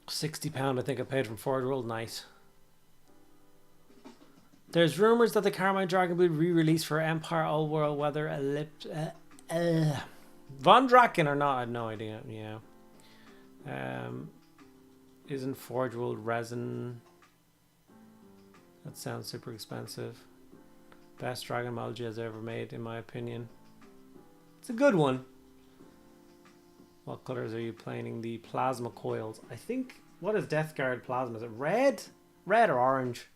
£60 I think I paid from Forge World. Nice. There's rumors that the Carmine Dragon will be re-released for Empire All World. Whether Von Draken or not, I have no idea. Yeah. Isn't Forge World resin? That sounds super expensive. Best dragon model has ever made, in my opinion. It's a good one. What colors are you playing? The plasma coils. I think. What is Death Guard plasma? Is it red? Red or orange?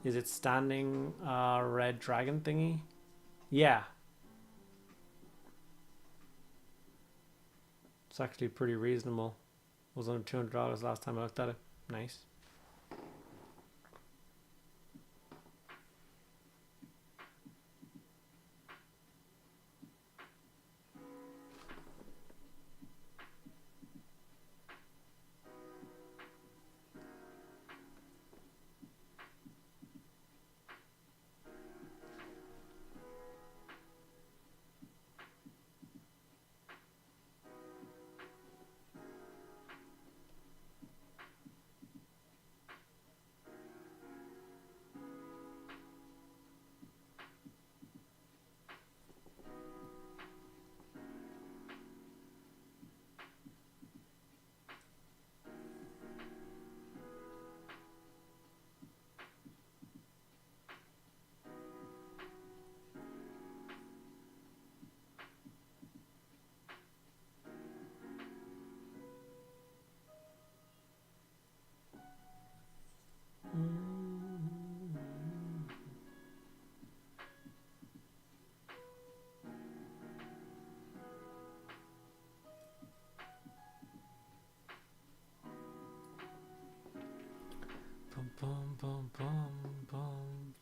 Is it standing red dragon thingy? Yeah. It's actually pretty reasonable. It was under $200 last time I looked at it. Nice.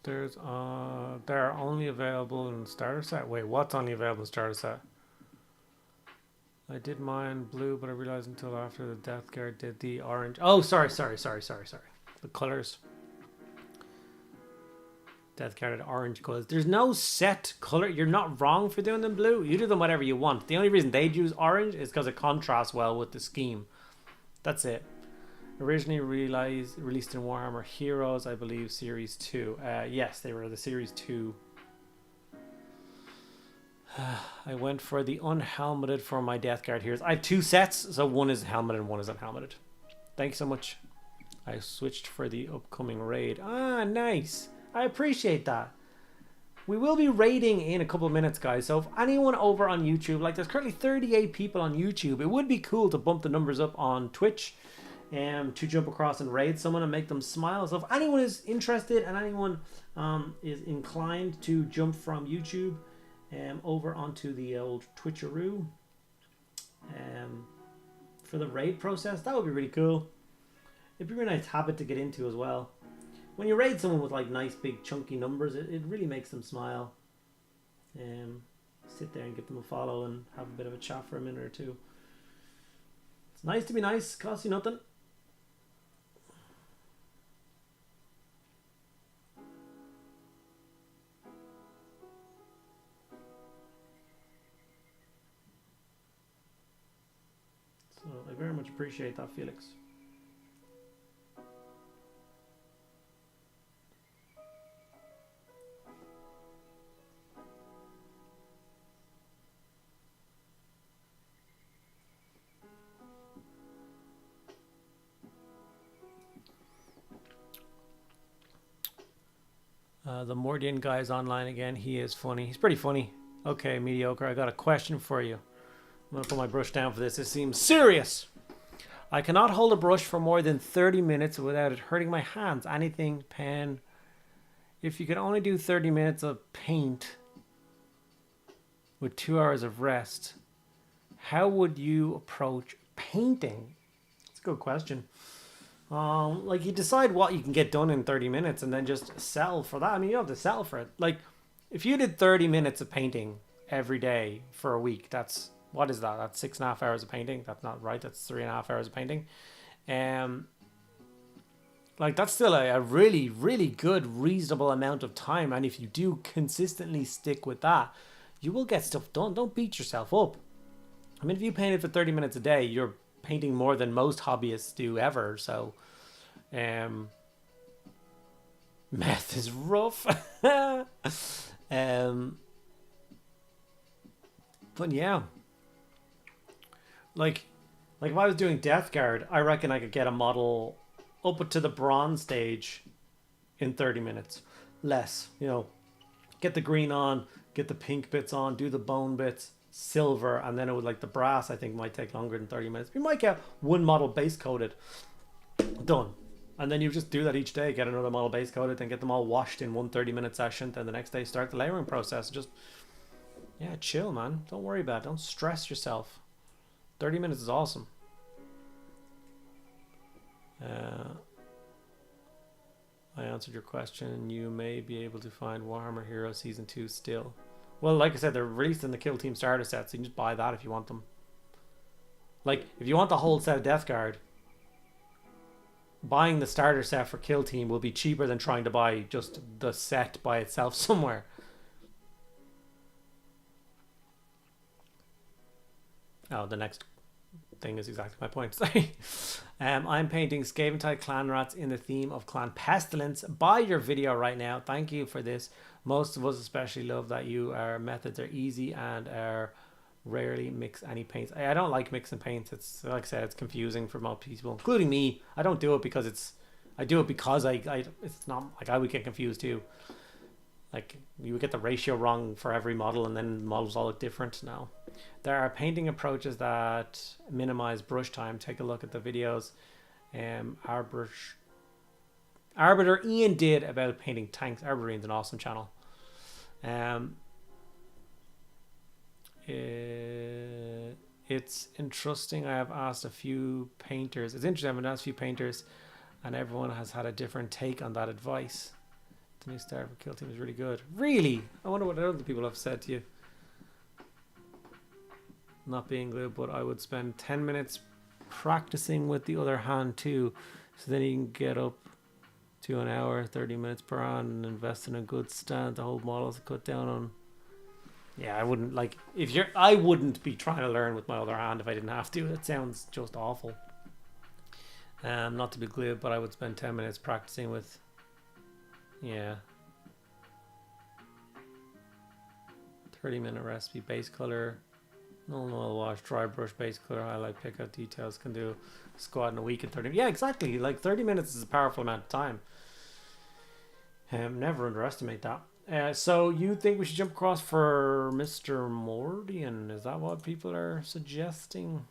There's they're only available in starter set. Wait, what's only available in starter set? I did mine blue, but I realized until after the Death Guard did the orange. Oh, sorry. The colors. Death card at orange colours. There's no set colour. You're not wrong for doing them blue. You do them whatever you want. The only reason they'd use orange is because it contrasts well with the scheme. That's it. Originally released in Warhammer Heroes, I believe, Series 2. Yes, they were the Series 2. I went for the unhelmeted for my Death Guard heroes. I have 2 sets, so one is helmeted and one is unhelmeted. Thank you so much. I switched for the upcoming raid. Ah, nice. I appreciate that. We will be raiding in a couple of minutes, guys. So if anyone over on YouTube, like there's currently 38 people on YouTube, it would be cool to bump the numbers up on Twitch to jump across and raid someone and make them smile. So if anyone is interested and anyone is inclined to jump from YouTube over onto the old Twitcheroo for the raid process, that would be really cool. It'd be a really nice habit to get into as well. When you raid someone with like nice big chunky numbers, it really makes them smile. Sit there and give them a follow and have a bit of a chat for a minute or two. It's nice to be nice, costs you nothing. So I very much appreciate that, Felix. The Mortarion guy is online again. He is funny. He's pretty funny. Okay, Mediocre, I got a question for you. I'm going to put my brush down for this. This seems serious. I cannot hold a brush for more than 30 minutes without it hurting my hands. Anything, pen. If you could only do 30 minutes of paint with 2 hours of rest, how would you approach painting? That's a good question. Like you decide what you can get done in 30 minutes and then just settle for that. I mean, you don't have to settle for it. Like if you did 30 minutes of painting every day for a week, that's, what is that? That's 6.5 hours of painting. That's not right. That's 3.5 hours of painting. Like that's still a really, really good, reasonable amount of time. And if you do consistently stick with that, you will get stuff done. Don't beat yourself up. I mean, if you painted for 30 minutes a day, you're painting more than most hobbyists do ever. So math is rough. But yeah, like if I was doing Death Guard, I reckon I could get a model up to the bronze stage in 30 minutes. Less, you know, get the green on, get the pink bits on, do the bone bits, silver, and then it would, like the brass I think might take longer than 30 minutes. We might get one model base coated done, and then you just do that each day, get another model base coated, then get them all washed in one 30-minute session, then the next day start the layering process. Just, yeah, chill, man. Don't worry about it. Don't stress yourself. 30 minutes is awesome. I answered your question. You may be able to find Warhammer Heroes Season 2 still. Well, like I said, they're released in the Kill Team starter set, so you can just buy that if you want them. Like, if you want the whole set of Death Guard, buying the starter set for Kill Team will be cheaper than trying to buy just the set by itself somewhere. Oh, the next thing is exactly my point. Sorry. I'm painting Scaventide clan rats in the theme of Clan Pestilence. Buy your video right now. Thank you for this. Most of us especially love that our methods are easy and are rarely mix any paints. I don't like mixing paints. It's, like I said, it's confusing for most people, including me. I don't do it because I do it because it's not like I would get confused too. Like you would get the ratio wrong for every model and then models all look different. No, there are painting approaches that minimize brush time. Take a look at the videos Arbiter Ian did about painting tanks. Arbiter Ian's an awesome channel. It's interesting. I have asked a few painters. It's interesting. I've asked a few painters, and everyone has had a different take on that advice. The new start for Kill Team is really good. Really? I wonder what other people have said to you. Not being good, but I would spend 10 minutes practicing with the other hand too, so then you can get up 2 an hour, 30 minutes per on, and invest in a good stand to hold models to cut down on. Yeah, I wouldn't like I wouldn't be trying to learn with my other hand if I didn't have to. It sounds just awful. Not to be glib, but I would spend 10 minutes practicing with. Yeah. 30-minute recipe, base color, null wash, dry brush, base color, highlight, pick out details. Can do a squad in a week in 30. Yeah, exactly. Like 30 minutes is a powerful amount of time. Never underestimate that. So you think we should jump across for Mr. Mortarion? Is that what people are suggesting?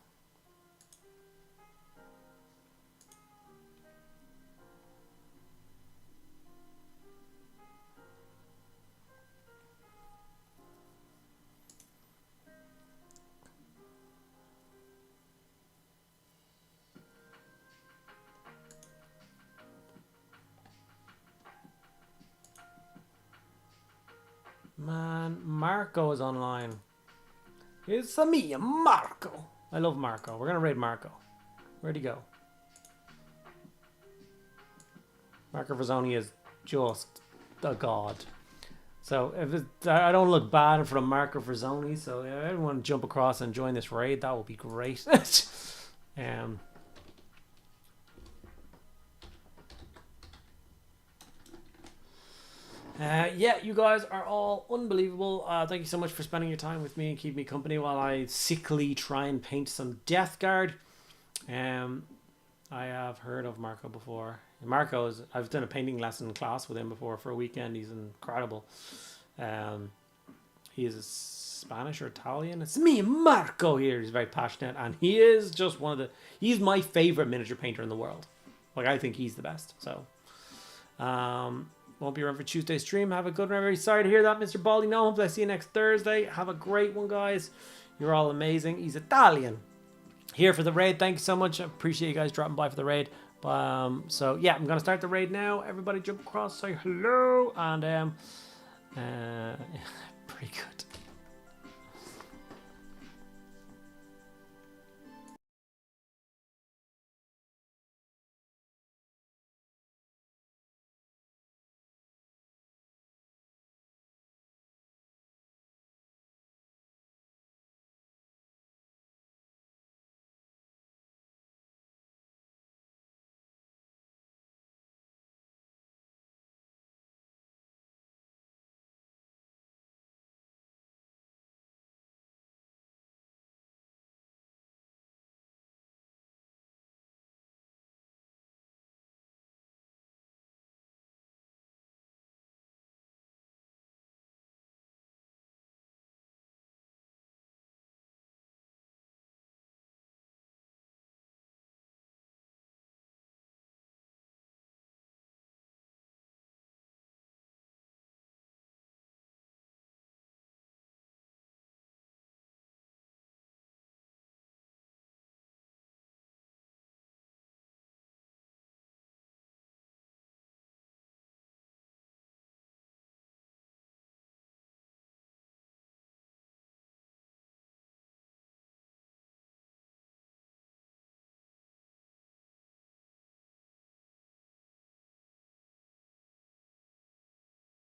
Man, Marco is online. It's me, Marco. I love Marco. We're gonna raid Marco. Where'd he go? Marco Frazzoni is just a god. So if I don't look bad in front of Marco Frazzoni, so if everyone jump across and join this raid, that would be great. Yeah, you guys are all unbelievable. Thank you so much for spending your time with me and keeping me company while I sickly try and paint some Death Guard. I have heard of Marco before. I've done a painting lesson class with him before for a weekend. He's incredible. He is Spanish or Italian. It's me, Marco here. He's very passionate, and he is just he's my favorite miniature painter in the world. Like, I think he's the best. So, won't be around for Tuesday stream. Have a good one, everybody. Sorry to hear that, Mr. Baldy. No, hopefully I see you next Thursday. Have a great one, guys. You're all amazing. He's Italian. Here for the raid. Thank you so much. I appreciate you guys dropping by for the raid. So yeah, I'm gonna start the raid now. Everybody jump across, say hello, and pretty good.